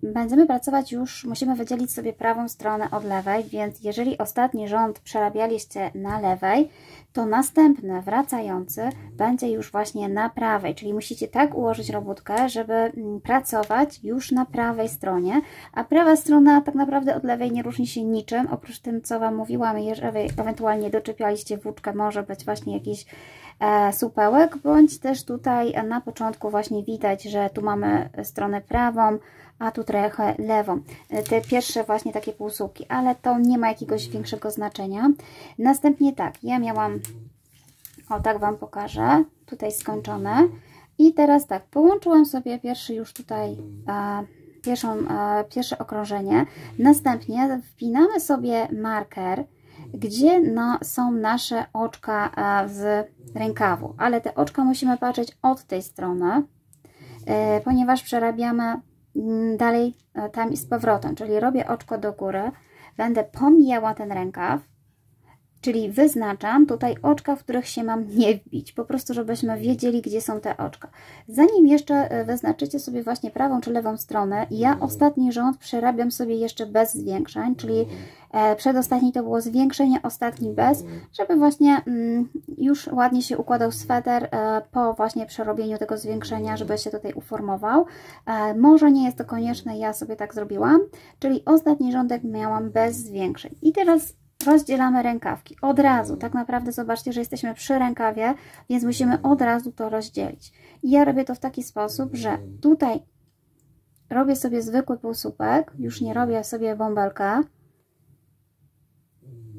będziemy pracować już, musimy wydzielić sobie prawą stronę od lewej, więc jeżeli ostatni rząd przerabialiście na lewej, to następny, wracający, będzie już właśnie na prawej, czyli musicie tak ułożyć robótkę, żeby pracować już na prawej stronie, a prawa strona tak naprawdę od lewej nie różni się niczym, oprócz tym, co Wam mówiłam, jeżeli ewentualnie doczepialiście włóczkę, może być właśnie jakiś supełek, bądź też tutaj na początku właśnie widać, że tu mamy stronę prawą, a tu trochę lewą. Te pierwsze właśnie takie półsłupki, ale to nie ma jakiegoś większego znaczenia. Następnie tak, ja miałam, o tak Wam pokażę, tutaj skończone. I teraz tak, połączyłam sobie pierwszy już tutaj pierwsze okrążenie. Następnie wpinamy sobie marker, gdzie są nasze oczka z rękawu, ale te oczka musimy patrzeć od tej strony, ponieważ przerabiamy dalej tam i z powrotem, czyli robię oczko do góry, będę pomijała ten rękaw, Czyli wyznaczam tutaj oczka, w których się mam nie wbić, po prostu żebyśmy wiedzieli, gdzie są te oczka. Zanim jeszcze wyznaczycie sobie właśnie prawą czy lewą stronę, ja ostatni rząd przerabiam sobie jeszcze bez zwiększeń, czyli przedostatni to było zwiększenie, ostatni bez, żeby właśnie już ładnie się układał sweter po właśnie przerobieniu tego zwiększenia, żeby się tutaj uformował. Może nie jest to konieczne, ja sobie tak zrobiłam, czyli ostatni rządek miałam bez zwiększeń. I teraz rozdzielamy rękawki. Od razu, tak naprawdę zobaczcie, że jesteśmy przy rękawie, więc musimy od razu to rozdzielić. I ja robię to w taki sposób, że tutaj robię sobie zwykły półsłupek, już nie robię sobie bąbelka.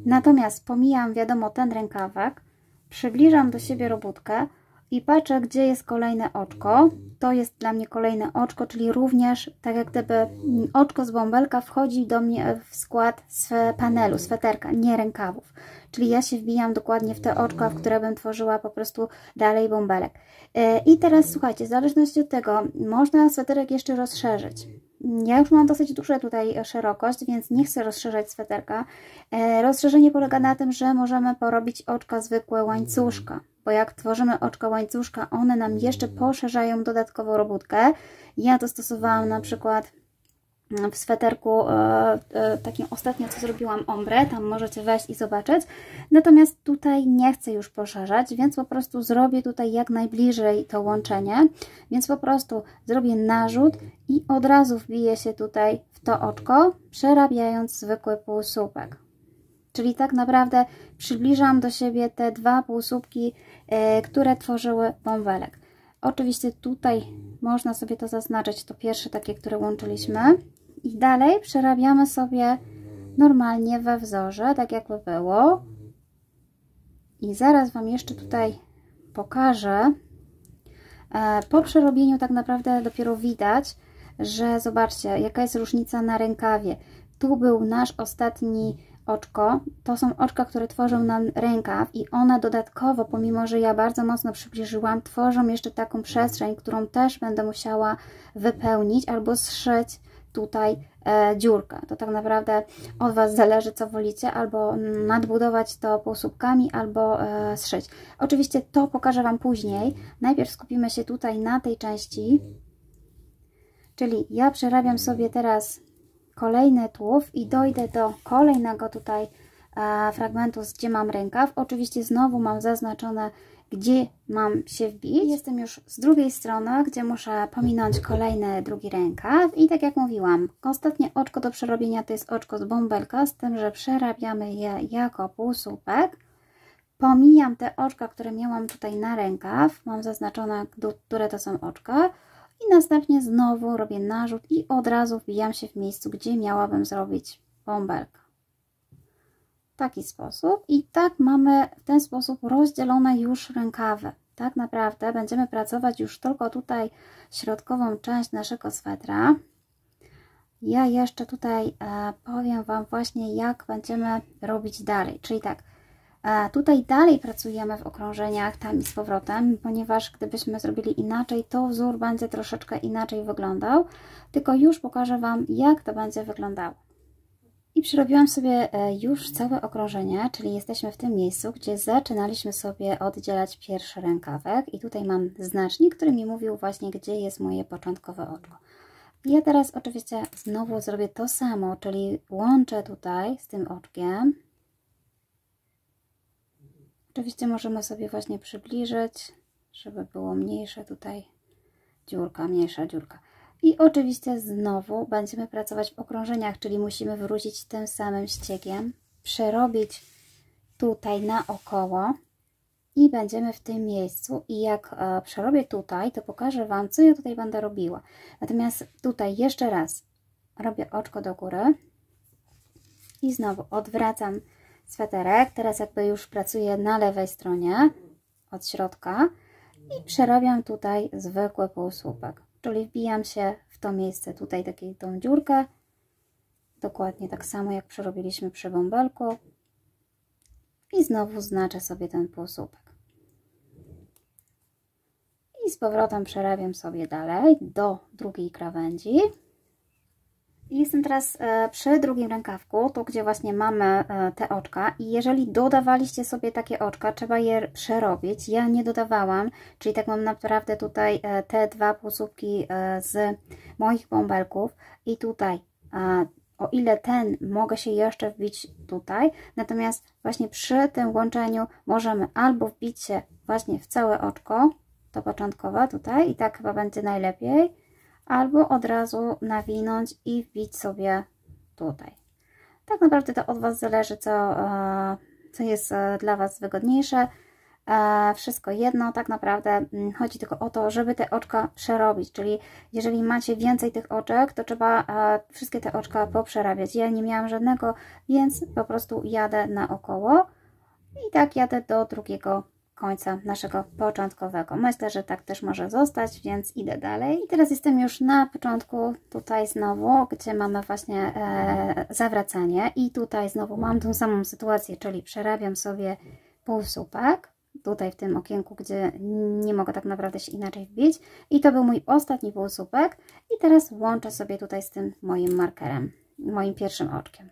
Natomiast pomijam, wiadomo, ten rękawek, przybliżam do siebie robótkę i patrzę, gdzie jest kolejne oczko. To jest dla mnie kolejne oczko, czyli również tak jak gdyby oczko z bąbelka wchodzi do mnie w skład z panelu, sweterka, nie rękawów. Czyli ja się wbijam dokładnie w te oczka, w które bym tworzyła po prostu dalej bąbelek. I teraz słuchajcie, w zależności od tego można sweterek jeszcze rozszerzyć. Ja już mam dosyć dużą tutaj szerokość, więc nie chcę rozszerzać sweterka. Rozszerzenie polega na tym, że możemy porobić oczka zwykłe łańcuszka, bo jak tworzymy oczka łańcuszka, one nam jeszcze poszerzają dodatkowo robótkę. Ja to stosowałam na przykład w sweterku takim ostatnio, co zrobiłam ombre, tam możecie wejść i zobaczyć. Natomiast tutaj nie chcę już poszerzać, więc po prostu zrobię tutaj jak najbliżej to łączenie, więc po prostu zrobię narzut i od razu wbiję się tutaj w to oczko, przerabiając zwykły półsłupek. Czyli tak naprawdę przybliżam do siebie te dwa półsłupki, które tworzyły bąbelek. Oczywiście tutaj można sobie to zaznaczyć, to pierwsze takie, które łączyliśmy. I dalej przerabiamy sobie normalnie we wzorze, tak jakby było. I zaraz Wam jeszcze tutaj pokażę. Po przerobieniu tak naprawdę dopiero widać, że zobaczcie, jaka jest różnica na rękawie. Tu był nasz ostatni oczko, to są oczka, które tworzą nam rękaw i one dodatkowo, pomimo że ja bardzo mocno przybliżyłam, tworzą jeszcze taką przestrzeń, którą też będę musiała wypełnić albo zszyć tutaj dziurkę. To tak naprawdę od Was zależy, co wolicie, albo nadbudować to półsłupkami, albo zszyć. Oczywiście to pokażę Wam później. Najpierw skupimy się tutaj na tej części, czyli ja przerabiam sobie teraz kolejny tułów i dojdę do kolejnego tutaj fragmentu, gdzie mam rękaw. Oczywiście znowu mam zaznaczone, gdzie mam się wbić. Jestem już z drugiej strony, gdzie muszę pominąć kolejny drugi rękaw i tak jak mówiłam, ostatnie oczko do przerobienia to jest oczko z bąbelka, z tym, że przerabiamy je jako półsłupek. Pomijam te oczka, które miałam tutaj na rękaw, mam zaznaczone, które to są oczka. I następnie znowu robię narzut i od razu wbijam się w miejscu, gdzie miałabym zrobić bąbelka. W taki sposób. I tak mamy w ten sposób rozdzielone już rękawy. Tak naprawdę będziemy pracować już tylko tutaj środkową część naszego swetra. Ja jeszcze tutaj powiem Wam właśnie, jak będziemy robić dalej. Czyli tak, tutaj dalej pracujemy w okrążeniach tam i z powrotem, ponieważ gdybyśmy zrobili inaczej, to wzór będzie troszeczkę inaczej wyglądał, tylko już pokażę Wam, jak to będzie wyglądało. I przyrobiłam sobie już całe okrążenie, czyli jesteśmy w tym miejscu, gdzie zaczynaliśmy sobie oddzielać pierwszy rękawek i tutaj mam znacznik, który mi mówił właśnie, gdzie jest moje początkowe oczko. Ja teraz oczywiście znowu zrobię to samo, czyli łączę tutaj z tym oczkiem. Oczywiście możemy sobie właśnie przybliżyć, żeby było mniejsze tutaj dziurka, mniejsza dziurka. I oczywiście znowu będziemy pracować w okrążeniach, czyli musimy wrócić tym samym ściegiem, przerobić tutaj naokoło i będziemy w tym miejscu. I jak przerobię tutaj, to pokażę Wam, co ja tutaj będę robiła. Natomiast tutaj jeszcze raz robię oczko do góry i znowu odwracam sweterek. Teraz jakby już pracuję na lewej stronie od środka i przerabiam tutaj zwykły półsłupek, czyli wbijam się w to miejsce tutaj, tą dziurkę, dokładnie tak samo jak przerobiliśmy przy bąbelku i znowu znaczę sobie ten półsłupek i z powrotem przerabiam sobie dalej do drugiej krawędzi Jestem teraz przy drugim rękawku, tu gdzie właśnie mamy te oczka i jeżeli dodawaliście sobie takie oczka, trzeba je przerobić. Ja nie dodawałam, czyli tak mam naprawdę tutaj te dwa półsłupki z moich bąbelków i tutaj, o ile ten mogę się jeszcze wbić tutaj, natomiast właśnie przy tym łączeniu możemy albo wbić się właśnie w całe oczko, to początkowe tutaj i tak chyba będzie najlepiej, albo od razu nawinąć i wbić sobie tutaj. Tak naprawdę to od Was zależy, co jest dla Was wygodniejsze. Wszystko jedno, tak naprawdę chodzi tylko o to, żeby te oczka przerobić, czyli jeżeli macie więcej tych oczek, to trzeba wszystkie te oczka poprzerabiać. Ja nie miałam żadnego, więc po prostu jadę naokoło i tak jadę do drugiego końca naszego początkowego. Myślę, że tak też może zostać, więc idę dalej. I teraz jestem już na początku, tutaj znowu, gdzie mamy właśnie zawracanie i tutaj znowu mam tą samą sytuację, czyli przerabiam sobie półsłupek, tutaj w tym okienku, gdzie nie mogę tak naprawdę się inaczej wbić i to był mój ostatni półsłupek i teraz łączę sobie tutaj z tym moim markerem, moim pierwszym oczkiem.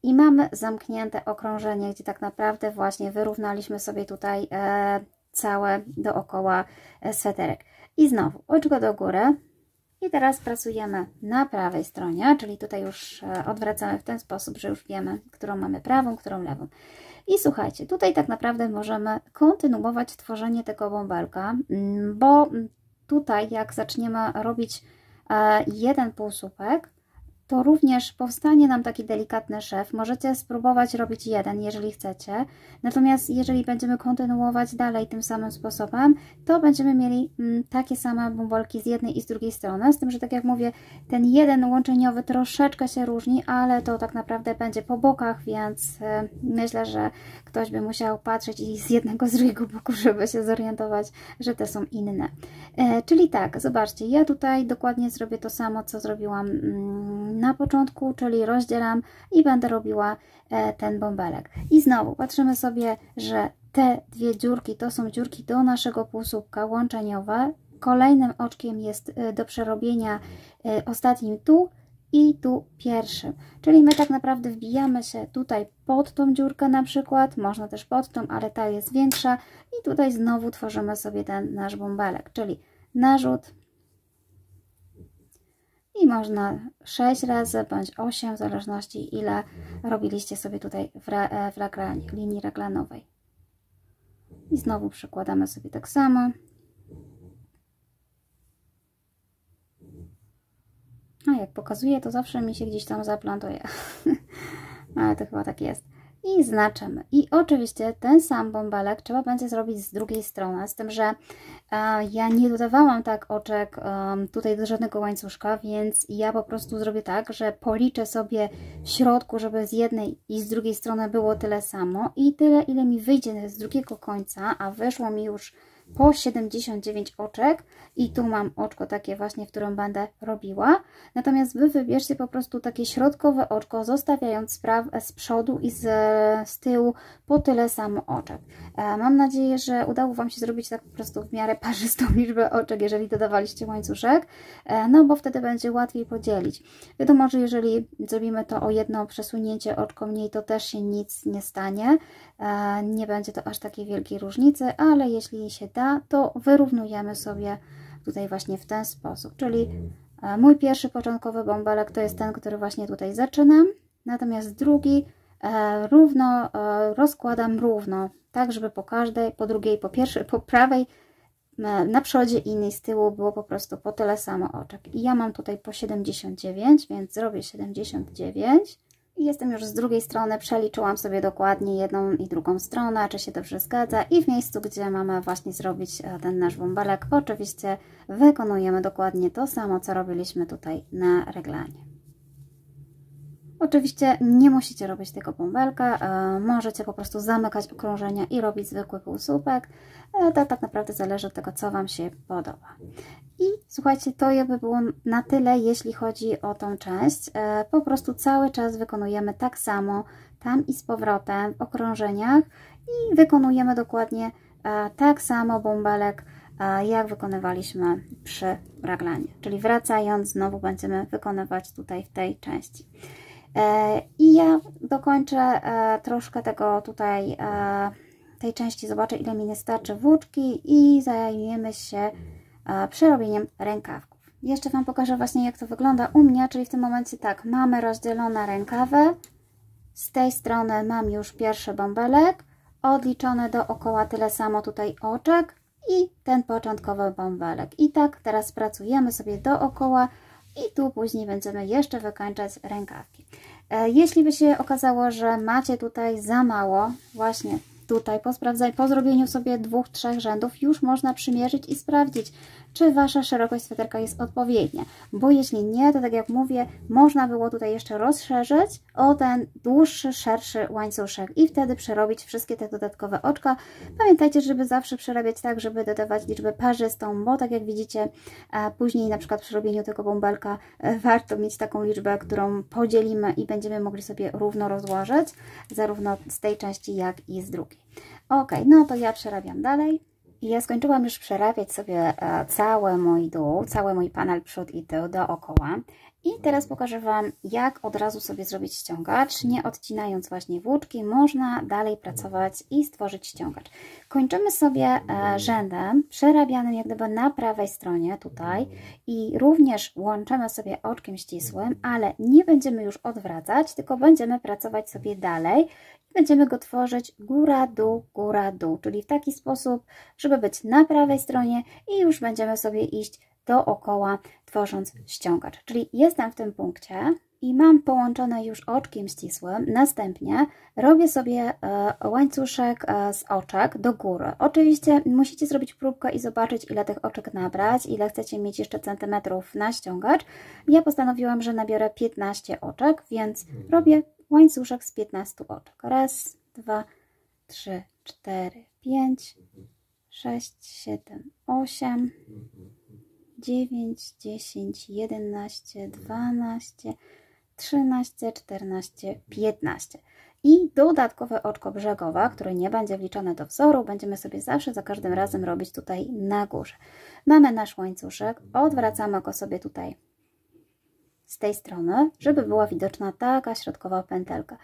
I mamy zamknięte okrążenie, gdzie tak naprawdę właśnie wyrównaliśmy sobie tutaj całe dookoła sweterek. I znowu oczko do góry. I teraz pracujemy na prawej stronie, czyli tutaj już odwracamy w ten sposób, że już wiemy, którą mamy prawą, którą lewą. I słuchajcie, tutaj tak naprawdę możemy kontynuować tworzenie tego bąbelka, bo tutaj jak zaczniemy robić jeden półsłupek, to również powstanie nam taki delikatny szef. Możecie spróbować robić jeden, jeżeli chcecie. Natomiast jeżeli będziemy kontynuować dalej tym samym sposobem, to będziemy mieli takie same bąbelki z jednej i z drugiej strony. Z tym, że tak jak mówię, ten jeden łączeniowy troszeczkę się różni, ale to tak naprawdę będzie po bokach, więc myślę, że ktoś by musiał patrzeć i z jednego, z drugiego boku, żeby się zorientować, że te są inne. Czyli tak, zobaczcie, ja tutaj dokładnie zrobię to samo, co zrobiłam na początku, czyli rozdzielam i będę robiła ten bąbelek. I znowu patrzymy sobie, że te dwie dziurki to są dziurki do naszego półsłupka łączeniowe. Kolejnym oczkiem jest do przerobienia ostatnim tu i tu pierwszym. Czyli my tak naprawdę wbijamy się tutaj pod tą dziurkę na przykład, można też pod tą, ale ta jest większa i tutaj znowu tworzymy sobie ten nasz bąbelek, czyli narzut. I można 6 razy bądź 8, w zależności ile robiliście sobie tutaj w raglanie, linii raglanowej. I znowu przykładamy sobie tak samo. A jak pokazuję, to zawsze mi się gdzieś tam zaplątuje. Ale to chyba tak jest. I znaczymy. I oczywiście ten sam bąbelek trzeba będzie zrobić z drugiej strony, z tym, że ja nie dodawałam tak oczek tutaj do żadnego łańcuszka, więc ja po prostu zrobię tak, że policzę sobie w środku, żeby z jednej i z drugiej strony było tyle samo i tyle, ile mi wyjdzie z drugiego końca, a wyszło mi już po 79 oczek i tu mam oczko takie właśnie, w którym będę robiła. Natomiast Wy wybierzcie po prostu takie środkowe oczko, zostawiając z przodu i z tyłu po tyle samo oczek. Mam nadzieję, że udało Wam się zrobić tak po prostu w miarę parzystą liczbę oczek, jeżeli dodawaliście łańcuszek, no bo wtedy będzie łatwiej podzielić. Wiadomo, że jeżeli zrobimy to o jedno przesunięcie oczko mniej, to też się nic nie stanie. Nie będzie to aż takiej wielkiej różnicy, ale jeśli się da, to wyrównujemy sobie tutaj właśnie w ten sposób. Czyli mój pierwszy początkowy bąbelek to jest ten, który właśnie tutaj zaczynam, natomiast drugi równo rozkładam równo, tak żeby po każdej, po drugiej, po pierwszej, po prawej, na przodzie i z tyłu było po prostu po tyle samo oczek. I ja mam tutaj po 79, więc zrobię 79. I jestem już z drugiej strony, przeliczyłam sobie dokładnie jedną i drugą stronę, czy się dobrze zgadza i w miejscu, gdzie mamy właśnie zrobić ten nasz bąbelek, oczywiście wykonujemy dokładnie to samo, co robiliśmy tutaj na reglanie. Oczywiście nie musicie robić tego bąbelka, możecie po prostu zamykać okrążenia i robić zwykły półsłupek. To tak naprawdę zależy od tego, co Wam się podoba. I słuchajcie, to jakby było na tyle, jeśli chodzi o tą część. Po prostu cały czas wykonujemy tak samo, tam i z powrotem w okrążeniach i wykonujemy dokładnie tak samo bąbelek, jak wykonywaliśmy przy raglanie, czyli wracając znowu będziemy wykonywać tutaj w tej części. I ja dokończę troszkę tego tutaj, tej części, zobaczę ile mi nie starczy włóczki i zajmiemy się przerobieniem rękawków. Jeszcze Wam pokażę właśnie jak to wygląda u mnie, czyli w tym momencie tak, mamy rozdzielone rękawy, z tej strony mam już pierwszy bąbelek, odliczone dookoła tyle samo tutaj oczek i ten początkowy bąbelek. I tak teraz pracujemy sobie dookoła i tu później będziemy jeszcze wykańczać rękawki. Jeśli by się okazało, że macie tutaj za mało, właśnie tutaj po zrobieniu sobie 2-3 rzędów już można przymierzyć i sprawdzić, czy Wasza szerokość sweterka jest odpowiednia, bo jeśli nie, to tak jak mówię, można było tutaj jeszcze rozszerzyć o ten dłuższy, szerszy łańcuszek i wtedy przerobić wszystkie te dodatkowe oczka. Pamiętajcie, żeby zawsze przerabiać tak, żeby dodawać liczbę parzystą, bo tak jak widzicie, później na przykład przy robieniu tego bąbelka warto mieć taką liczbę, którą podzielimy i będziemy mogli sobie równo rozłożyć, zarówno z tej części, jak i z drugiej. Ok, no to ja przerabiam dalej. I ja skończyłam już przerabiać sobie cały mój dół, cały mój panel przód i tył dookoła. I teraz pokażę Wam, jak od razu sobie zrobić ściągacz. Nie odcinając właśnie włóczki, można dalej pracować i stworzyć ściągacz. Kończymy sobie rzędem przerabianym jak gdyby na prawej stronie tutaj i również łączymy sobie oczkiem ścisłym, ale nie będziemy już odwracać, tylko będziemy pracować sobie dalej. Będziemy go tworzyć góra, dół, czyli w taki sposób, żeby być na prawej stronie i już będziemy sobie iść dookoła, tworząc ściągacz. Czyli jestem w tym punkcie i mam połączone już oczkiem ścisłym. Następnie robię sobie łańcuszek z oczek do góry. Oczywiście musicie zrobić próbkę i zobaczyć, ile tych oczek nabrać, ile chcecie mieć jeszcze centymetrów na ściągacz. Ja postanowiłam, że nabiorę 15 oczek, więc robię łańcuszek z 15 oczek. Raz, 2, 3, 4, 5, 6, 7, 8, 9, 10, 11, 12, 13, 14, 15. I dodatkowe oczko brzegowe, które nie będzie wliczone do wzoru, będziemy sobie zawsze za każdym razem robić tutaj na górze. Mamy nasz łańcuszek, odwracamy go sobie tutaj z tej strony, żeby była widoczna taka środkowa pętelka.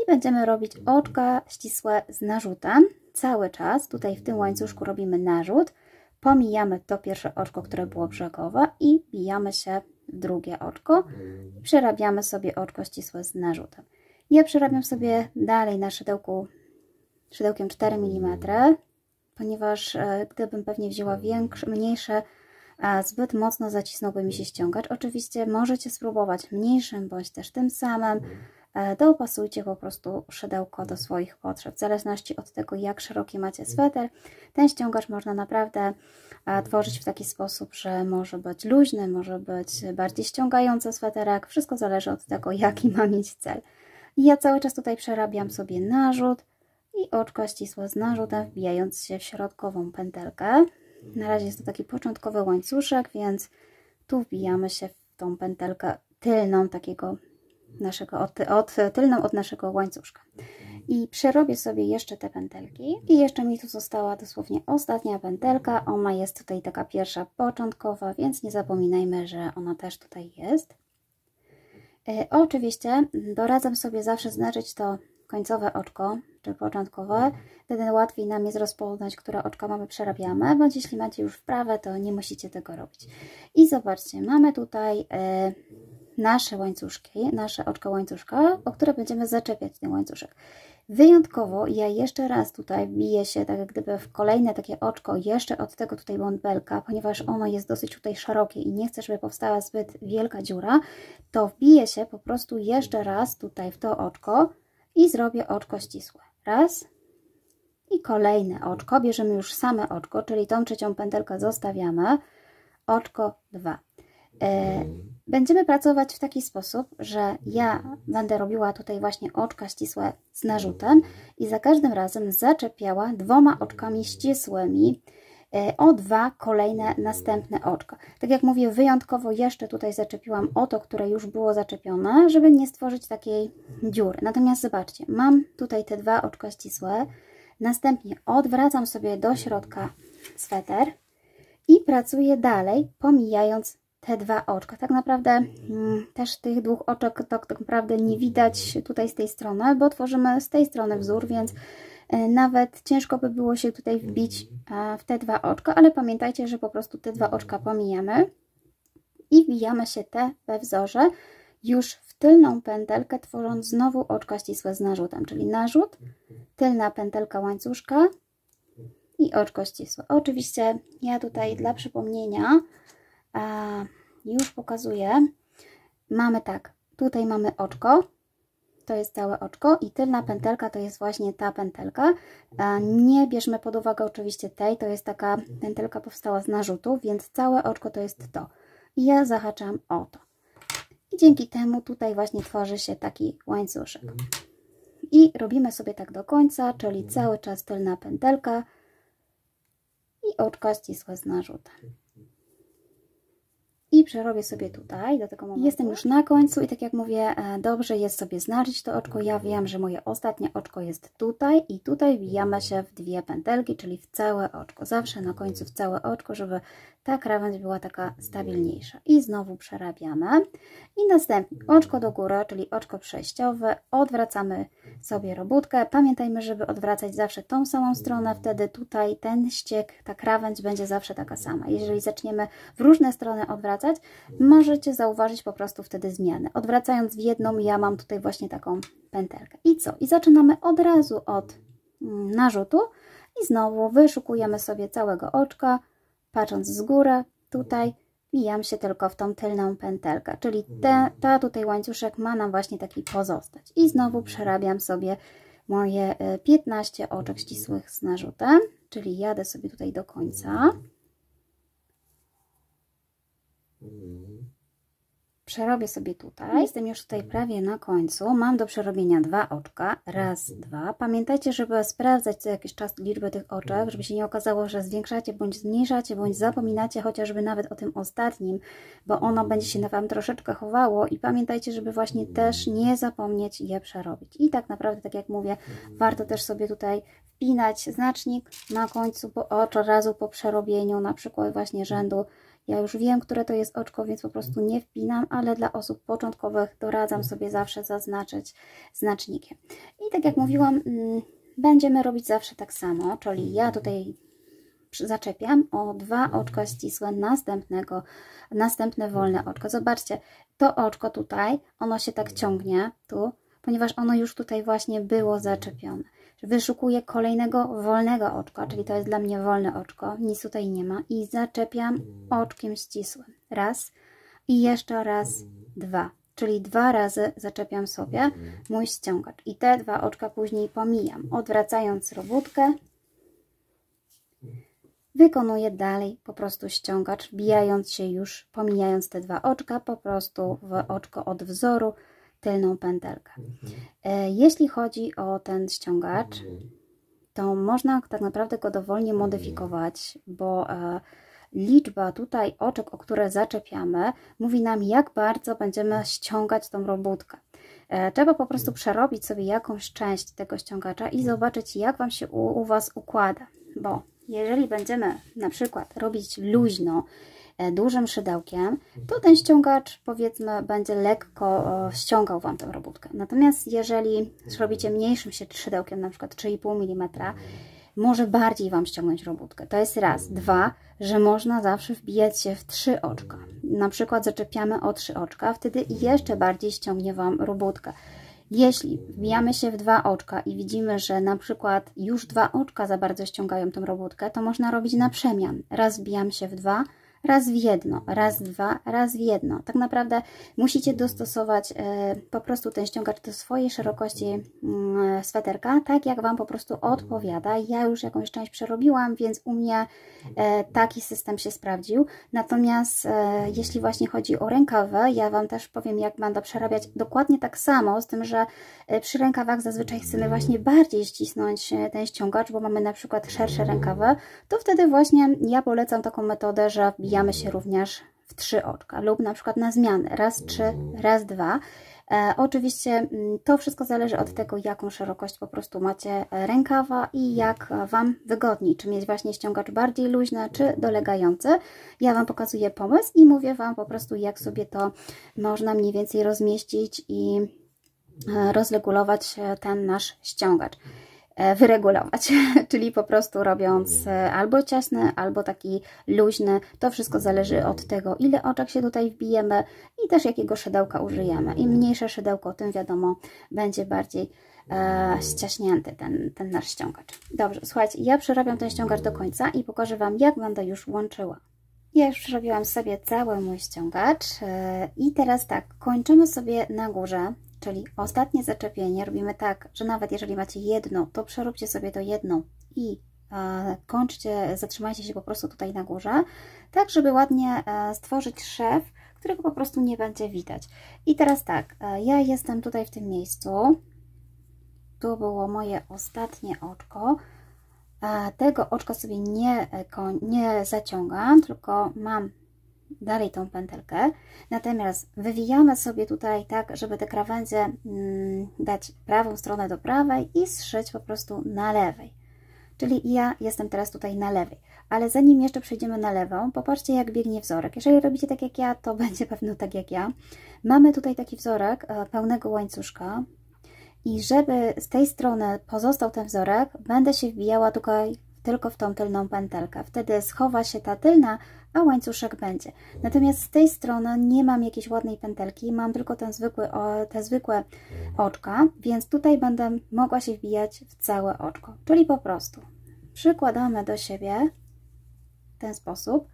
I będziemy robić oczka ścisłe z narzutem. Cały czas tutaj w tym łańcuszku robimy narzut, pomijamy to pierwsze oczko, które było brzegowe i bijamy się w drugie oczko i przerabiamy sobie oczko ścisłe z narzutem. Ja przerabiam sobie dalej na szydełkiem 4 mm, ponieważ gdybym pewnie wzięła mniejsze, zbyt mocno zacisnąłby mi się ściągacz. Oczywiście możecie spróbować mniejszym bądź też tym samym. Dopasujcie po prostu szydełko do swoich potrzeb. W zależności od tego, jak szeroki macie sweter, ten ściągacz można naprawdę tworzyć w taki sposób, że może być luźny, może być bardziej ściągający sweterek. Wszystko zależy od tego, jaki ma mieć cel. I ja cały czas tutaj przerabiam sobie narzut i oczko ścisłe z narzutem, wbijając się w środkową pętelkę. Na razie jest to taki początkowy łańcuszek, więc tu wbijamy się w tą pętelkę tylną takiego tylną od naszego łańcuszka. I przerobię sobie jeszcze te pętelki. I jeszcze mi tu została dosłownie ostatnia pętelka. Ona jest tutaj taka pierwsza początkowa, więc nie zapominajmy, że ona też tutaj jest. Oczywiście doradzam sobie zawsze znaczyć to końcowe oczko, czy początkowe. Wtedy łatwiej nam jest rozpoznać, które oczka mamy przerabiamy, bądź jeśli macie już wprawę, to nie musicie tego robić. I zobaczcie, mamy tutaj nasze łańcuszki, nasze oczka łańcuszka, o które będziemy zaczepiać ten łańcuszek. Wyjątkowo ja jeszcze raz tutaj wbiję się tak jak gdyby w kolejne takie oczko jeszcze od tego tutaj bąbelka, ponieważ ono jest dosyć tutaj szerokie i nie chcę, żeby powstała zbyt wielka dziura, to wbiję się po prostu jeszcze raz tutaj w to oczko i zrobię oczko ścisłe. Raz i kolejne oczko, bierzemy już same oczko, czyli tą trzecią pętelkę zostawiamy, oczko 2. Będziemy pracować w taki sposób, że ja będę robiła tutaj właśnie oczka ścisłe z narzutem i za każdym razem zaczepiała dwoma oczkami ścisłymi o 2 kolejne następne oczka. Tak jak mówię, wyjątkowo jeszcze tutaj zaczepiłam o to, które już było zaczepione, żeby nie stworzyć takiej dziury. Natomiast zobaczcie, mam tutaj te 2 oczka ścisłe, następnie odwracam sobie do środka sweter I pracuję dalej, pomijając te dwa oczka. Tak naprawdę też tych dwóch oczek tak naprawdę nie widać tutaj z tej strony, bo tworzymy z tej strony wzór, więc nawet ciężko by było się tutaj wbić w te dwa oczka, ale pamiętajcie, że po prostu te dwa oczka pomijamy i wbijamy się te we wzorze już w tylną pętelkę, tworząc znowu oczka ścisłe z narzutem, czyli narzut, tylna pętelka łańcuszka i oczko ścisłe. Oczywiście ja tutaj dla przypomnienia już pokazuję. Mamy tak, tutaj mamy oczko, to jest całe oczko i tylna pętelka to jest właśnie ta pętelka. Nie bierzmy pod uwagę oczywiście tej, to jest taka pętelka powstała z narzutu, więc całe oczko to jest to. I ja zahaczam o to. I dzięki temu tutaj właśnie tworzy się taki łańcuszek. I robimy sobie tak do końca, czyli cały czas tylna pętelka i oczka ścisłe z narzutem. I przerobię sobie tutaj do tego momentu. Jestem już na końcu i tak jak mówię, dobrze jest sobie znaczyć to oczko. Ja wiem, że moje ostatnie oczko jest tutaj i tutaj wbijamy się w dwie pętelki, czyli w całe oczko. Zawsze na końcu w całe oczko, żeby ta krawędź była taka stabilniejsza. I znowu przerabiamy. I następnie oczko do góry, czyli oczko przejściowe. Odwracamy sobie robótkę. Pamiętajmy, żeby odwracać zawsze tą samą stronę. Wtedy tutaj ten ściek, ta krawędź będzie zawsze taka sama. Jeżeli zaczniemy w różne strony odwracać, możecie zauważyć po prostu wtedy zmiany. Odwracając w jedną, ja mam tutaj właśnie taką pętelkę. I co? I zaczynamy od razu od narzutu i znowu wyszukujemy sobie całego oczka, patrząc z góry, tutaj wbijam się tylko w tą tylną pętelkę, czyli ta tutaj łańcuszek ma nam właśnie taki pozostać. I znowu przerabiam sobie moje 15 oczek ścisłych z narzutem, czyli jadę sobie tutaj do końca. Przerobię sobie tutaj. Jestem już tutaj prawie na końcu. Mam do przerobienia dwa oczka. Raz, dwa. Pamiętajcie, żeby sprawdzać co jakiś czas liczbę tych oczek, żeby się nie okazało, że zwiększacie bądź zmniejszacie, bądź zapominacie chociażby nawet o tym ostatnim, bo ono będzie się na Wam troszeczkę chowało i pamiętajcie, żeby właśnie też nie zapomnieć je przerobić. I tak naprawdę, tak jak mówię, warto też sobie tutaj wpinać znacznik na końcu od razu po przerobieniu, na przykład właśnie rzędu. Ja już wiem, które to jest oczko, więc po prostu nie wpinam, ale dla osób początkowych doradzam sobie zawsze zaznaczyć znacznikiem. I tak jak mówiłam, będziemy robić zawsze tak samo, czyli ja tutaj zaczepiam o dwa oczka ścisłe następne wolne oczko. Zobaczcie, to oczko tutaj, ono się tak ciągnie tu, ponieważ ono już tutaj właśnie było zaczepione. Wyszukuję kolejnego wolnego oczka, czyli to jest dla mnie wolne oczko, nic tutaj nie ma i zaczepiam oczkiem ścisłym. Raz i jeszcze raz, dwa, czyli dwa razy zaczepiam sobie mój ściągacz i te dwa oczka później pomijam, odwracając robótkę. Wykonuję dalej po prostu ściągacz, wbijając się już, pomijając te dwa oczka, po prostu w oczko od wzoru, tylną pętelkę. Jeśli chodzi o ten ściągacz, to można tak naprawdę go dowolnie modyfikować, bo liczba tutaj oczek, o które zaczepiamy, mówi nam, jak bardzo będziemy ściągać tą robótkę. Trzeba po prostu przerobić sobie jakąś część tego ściągacza i zobaczyć, jak Wam się u Was układa, bo jeżeli będziemy na przykład robić luźno, dużym szydełkiem, to ten ściągacz, powiedzmy, będzie lekko ściągał Wam tę robótkę. Natomiast jeżeli zrobicie mniejszym szydełkiem, na przykład 3,5 mm, może bardziej Wam ściągnąć robótkę. To jest raz. Dwa, że można zawsze wbijać się w 3 oczka. Na przykład zaczepiamy o 3 oczka, wtedy jeszcze bardziej ściągnie Wam robótkę. Jeśli wbijamy się w 2 oczka i widzimy, że na przykład już 2 oczka za bardzo ściągają tą robótkę, to można robić na przemian. Raz wbijam się w 2, raz w jedno, raz dwa, raz w jedno. Tak naprawdę musicie dostosować po prostu ten ściągacz do swojej szerokości sweterka, tak jak Wam po prostu odpowiada. Ja już jakąś część przerobiłam, więc u mnie taki system się sprawdził. Natomiast jeśli właśnie chodzi o rękawy, ja Wam też powiem, jak będę przerabiać dokładnie tak samo, z tym, że przy rękawach zazwyczaj chcemy właśnie bardziej ścisnąć ten ściągacz, bo mamy na przykład szersze rękawy, to wtedy właśnie ja polecam taką metodę, że wbijamy się również w 3 oczka lub na przykład na zmianę, raz 3, raz 2. Oczywiście to wszystko zależy od tego, jaką szerokość po prostu macie rękawa i jak Wam wygodniej, czy mieć właśnie ściągacz bardziej luźny, czy dolegający. Ja Wam pokazuję pomysł i mówię Wam po prostu, jak sobie to można mniej więcej rozmieścić i rozregulować ten nasz ściągacz. Wyregulować, czyli po prostu robiąc albo ciasny, albo taki luźny. To wszystko zależy od tego, ile oczek się tutaj wbijemy i też jakiego szydełka użyjemy. Im mniejsze szydełko, tym wiadomo, będzie bardziej ściaśnięty ten nasz ściągacz. Dobrze, słuchajcie, ja przerabiam ten ściągacz do końca i pokażę Wam, jak będę już łączyła. Ja już przerobiłam sobie cały mój ściągacz i teraz tak, kończymy sobie na górze, czyli ostatnie zaczepienie robimy tak, że nawet jeżeli macie jedno, to przeróbcie sobie to jedno i kończcie, zatrzymajcie się po prostu tutaj na górze, tak żeby ładnie stworzyć szef, którego po prostu nie będzie widać. I teraz tak, ja jestem tutaj w tym miejscu, tu było moje ostatnie oczko, tego oczka sobie nie zaciągam, tylko mam dalej tą pętelkę, natomiast wywijamy sobie tutaj tak, żeby te krawędzie dać prawą stronę do prawej i zszyć po prostu na lewej. Czyli ja jestem teraz tutaj na lewej, ale zanim jeszcze przejdziemy na lewą, popatrzcie, jak biegnie wzorek. Jeżeli robicie tak jak ja, to będzie pewno tak jak ja. Mamy tutaj taki wzorek pełnego łańcuszka i żeby z tej strony pozostał ten wzorek, będę się wbijała tutaj tylko w tą tylną pętelkę. Wtedy schowa się ta tylna, a łańcuszek będzie. Natomiast z tej strony nie mam jakiejś ładnej pętelki, mam tylko te zwykłe oczka, więc tutaj będę mogła się wbijać w całe oczko. Czyli po prostu przykładamy do siebie w ten sposób.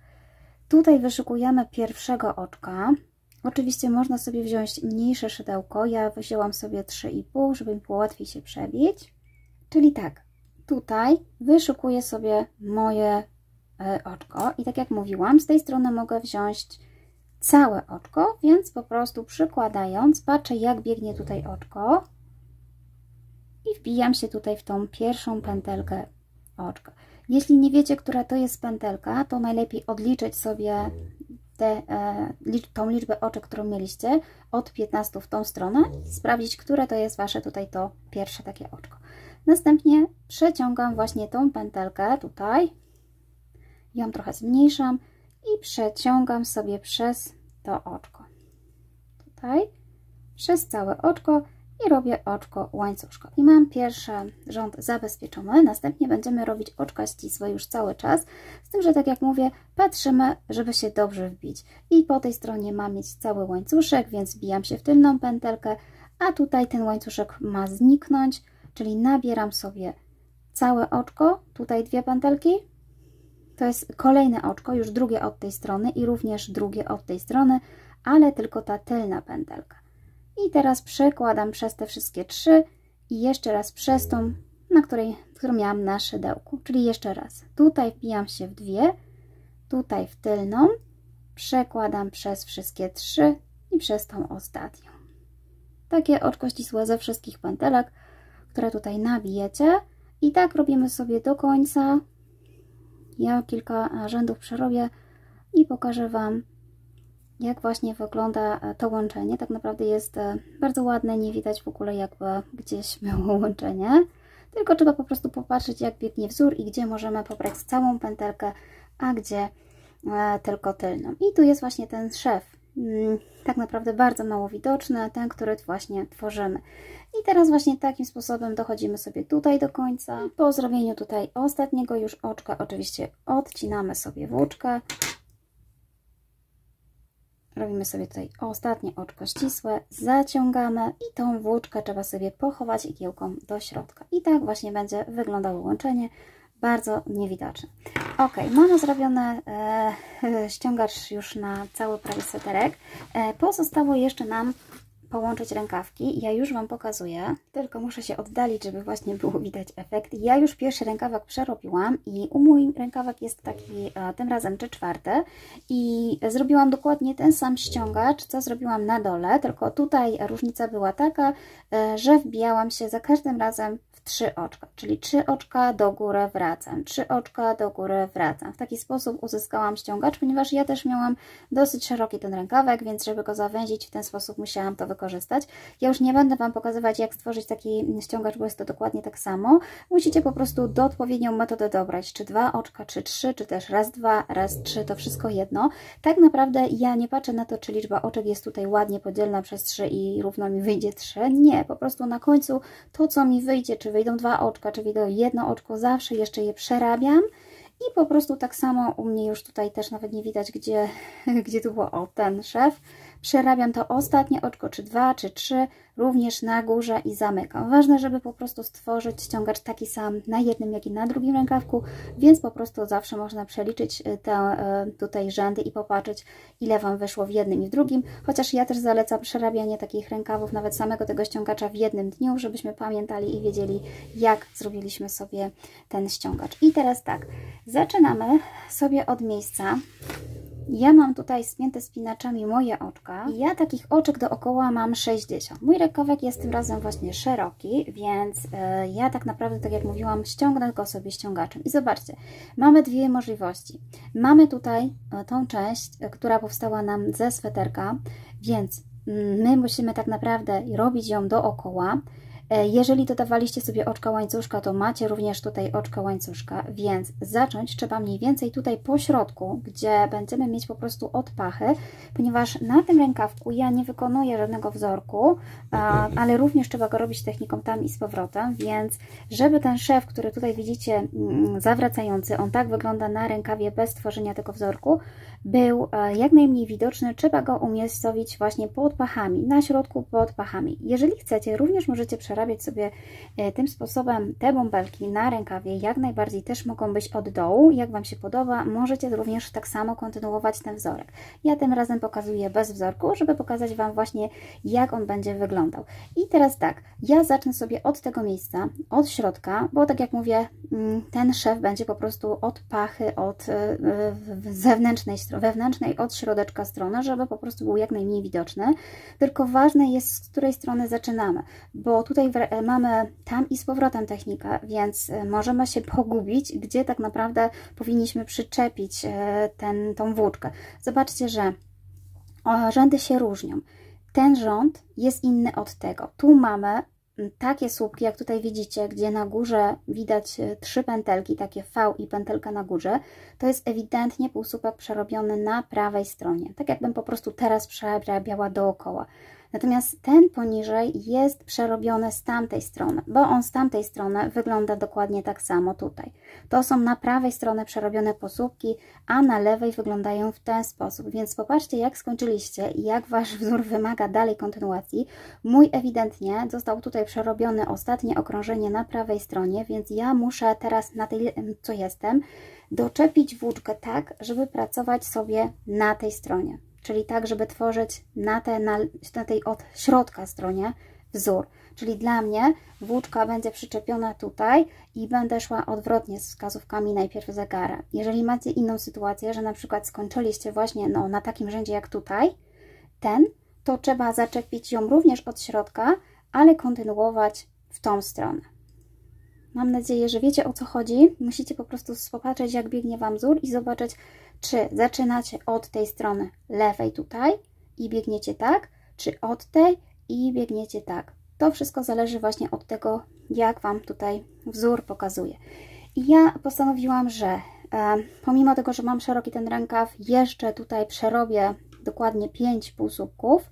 Tutaj wyszukujemy pierwszego oczka. Oczywiście można sobie wziąć mniejsze szydełko. Ja wzięłam sobie 3,5, żeby mi było łatwiej się przebić. Czyli tak, tutaj wyszukuję sobie moje oczko i tak jak mówiłam, z tej strony mogę wziąć całe oczko, więc po prostu przykładając, patrzę, jak biegnie tutaj oczko i wbijam się tutaj w tą pierwszą pętelkę oczka. Jeśli nie wiecie, która to jest pętelka, to najlepiej odliczyć sobie tą liczbę oczek, którą mieliście, od 15 w tą stronę i sprawdzić, które to jest Wasze tutaj to pierwsze takie oczko. Następnie przeciągam właśnie tą pętelkę tutaj, ją trochę zmniejszam i przeciągam sobie przez to oczko. Tutaj przez całe oczko i robię oczko łańcuszko. I mam pierwszy rząd zabezpieczony. Następnie będziemy robić oczka ścisłe już cały czas. Z tym, że tak jak mówię, patrzymy, żeby się dobrze wbić. I po tej stronie mam mieć cały łańcuszek, więc wbijam się w tylną pętelkę, a tutaj ten łańcuszek ma zniknąć, czyli nabieram sobie całe oczko, tutaj 2 pętelki. To jest kolejne oczko, już drugie od tej strony i również drugie od tej strony, ale tylko ta tylna pętelka. I teraz przekładam przez te wszystkie 3 i jeszcze raz przez tą, którą miałam na szydełku. Czyli jeszcze raz. Tutaj wbijam się w 2, tutaj w tylną, przekładam przez wszystkie 3 i przez tą ostatnią. Takie oczko ścisłe ze wszystkich pętelek, które tutaj nabijecie. I tak robimy sobie do końca. Ja kilka rzędów przerobię i pokażę Wam, jak właśnie wygląda to łączenie. Tak naprawdę jest bardzo ładne, nie widać w ogóle jakby gdzieś było łączenie. Tylko trzeba po prostu popatrzeć, jak biegnie wzór i gdzie możemy pobrać całą pętelkę, a gdzie tylko tylną. I tu jest właśnie ten szef. Tak naprawdę bardzo mało widoczny, ten, który właśnie tworzymy. I teraz właśnie takim sposobem dochodzimy sobie tutaj do końca. Po zrobieniu tutaj ostatniego już oczka oczywiście odcinamy sobie włóczkę. Robimy sobie tutaj ostatnie oczko ścisłe, zaciągamy i tą włóczkę trzeba sobie pochować igiełką do środka. I tak właśnie będzie wyglądało łączenie, bardzo niewidoczne. Ok, mamy zrobiony ściągacz już na cały prawie sweterek. Pozostało jeszcze nam połączyć rękawki. Ja już Wam pokazuję, tylko muszę się oddalić, żeby właśnie było widać efekt. Ja już pierwszy rękawek przerobiłam i mój rękawek jest taki tym razem 3/4 i zrobiłam dokładnie ten sam ściągacz, co zrobiłam na dole, tylko tutaj różnica była taka, że wbijałam się za każdym razem w 3 oczka, czyli 3 oczka do góry wracam, 3 oczka do góry wracam. W taki sposób uzyskałam ściągacz, ponieważ ja też miałam dosyć szeroki ten rękawek, więc żeby go zawęzić w ten sposób musiałam to wykorzystać. Ja już nie będę Wam pokazywać, jak stworzyć taki ściągacz, bo jest to dokładnie tak samo. Musicie po prostu do odpowiednią metodę dobrać, czy 2 oczka, czy 3, czy też raz 2, raz 3, to wszystko jedno. Tak naprawdę ja nie patrzę na to, czy liczba oczek jest tutaj ładnie podzielna przez 3 i równo mi wyjdzie 3. Nie, po prostu na końcu to, co mi wyjdzie, czy wyjdą 2 oczka, czy wyjdą 1 oczko, zawsze jeszcze je przerabiam. I po prostu tak samo u mnie już tutaj też nawet nie widać, gdzie tu było, o, ten szef. Przerabiam to ostatnie oczko, czy 2, czy 3, również na górze i zamykam. Ważne, żeby po prostu stworzyć ściągacz taki sam na jednym, jak i na drugim rękawku, więc po prostu zawsze można przeliczyć te tutaj rzędy i popatrzeć, ile Wam wyszło w jednym i w drugim. Chociaż ja też zalecam przerabianie takich rękawów, nawet samego tego ściągacza w jednym dniu, żebyśmy pamiętali i wiedzieli, jak zrobiliśmy sobie ten ściągacz. I teraz tak, zaczynamy sobie od miejsca. Ja mam tutaj spięte spinaczami moje oczka i ja takich oczek dookoła mam 60. Mój rękawek jest tym razem właśnie szeroki, więc ja tak naprawdę, tak jak mówiłam, ściągnę go sobie ściągaczem. I zobaczcie, mamy dwie możliwości. Mamy tutaj tą część, która powstała nam ze sweterka, więc my musimy tak naprawdę robić ją dookoła. Jeżeli dodawaliście sobie oczka łańcuszka, to macie również tutaj oczka łańcuszka, więc zacząć trzeba mniej więcej tutaj po środku, gdzie będziemy mieć po prostu od pachy, ponieważ na tym rękawku ja nie wykonuję żadnego wzorku, ale również trzeba go robić techniką tam i z powrotem, więc żeby ten szef, który tutaj widzicie zawracający, on tak wygląda na rękawie bez tworzenia tego wzorku, był jak najmniej widoczny, trzeba go umiejscowić właśnie pod pachami, na środku pod pachami. Jeżeli chcecie, również możecie przerabiać sobie tym sposobem te bąbelki na rękawie, jak najbardziej też mogą być od dołu, jak Wam się podoba, możecie również tak samo kontynuować ten wzorek. Ja tym razem pokazuję bez wzorku, żeby pokazać Wam właśnie, jak on będzie wyglądał. I teraz tak, ja zacznę sobie od tego miejsca, od środka, bo tak jak mówię, ten szef będzie po prostu od pachy, od wewnętrznej od środeczka strony, żeby po prostu był jak najmniej widoczny. Tylko ważne jest, z której strony zaczynamy, bo tutaj mamy tam i z powrotem technikę, więc możemy się pogubić, gdzie tak naprawdę powinniśmy przyczepić tą włóczkę. Zobaczcie, że rzędy się różnią. Ten rząd jest inny od tego. Tu mamy takie słupki, jak tutaj widzicie, gdzie na górze widać 3 pętelki, takie V i pętelka na górze, to jest ewidentnie półsłupek przerobiony na prawej stronie. Tak jakbym po prostu teraz przerabiała dookoła. Natomiast ten poniżej jest przerobiony z tamtej strony, bo on z tamtej strony wygląda dokładnie tak samo tutaj. To są na prawej stronie przerobione posłupki, a na lewej wyglądają w ten sposób. Więc popatrzcie, jak skończyliście i jak Wasz wzór wymaga dalej kontynuacji. Mój ewidentnie został tutaj przerobiony ostatnie okrążenie na prawej stronie, więc ja muszę teraz na tej, co jestem, doczepić włóczkę tak, żeby pracować sobie na tej stronie. Czyli tak, żeby tworzyć na tej od środka stronie wzór. Czyli dla mnie włóczka będzie przyczepiona tutaj i będę szła odwrotnie z wskazówkami najpierw zegara. Jeżeli macie inną sytuację, że na przykład skończyliście właśnie na takim rzędzie jak tutaj, to trzeba zaczepić ją również od środka, ale kontynuować w tą stronę. Mam nadzieję, że wiecie, o co chodzi. Musicie po prostu popatrzeć, jak biegnie Wam wzór i zobaczyć, czy zaczynacie od tej strony lewej tutaj i biegniecie tak, czy od tej i biegniecie tak. To wszystko zależy właśnie od tego, jak Wam tutaj wzór pokazuje. I ja postanowiłam, że pomimo tego, że mam szeroki ten rękaw, jeszcze tutaj przerobię dokładnie 5 półsłupków.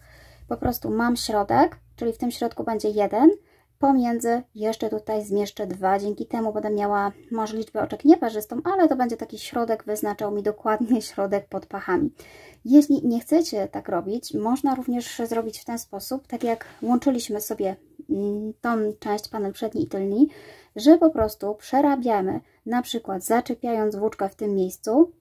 Po prostu mam środek, czyli w tym środku będzie 1. Pomiędzy jeszcze tutaj zmieszczę 2, dzięki temu będę miała może liczbę oczek nieparzystą, ale to będzie taki środek, wyznaczał mi dokładnie środek pod pachami. Jeśli nie chcecie tak robić, można również zrobić w ten sposób, tak jak łączyliśmy sobie tą część, panel przedni i tylni, że po prostu przerabiamy, na przykład zaczepiając włóczkę w tym miejscu,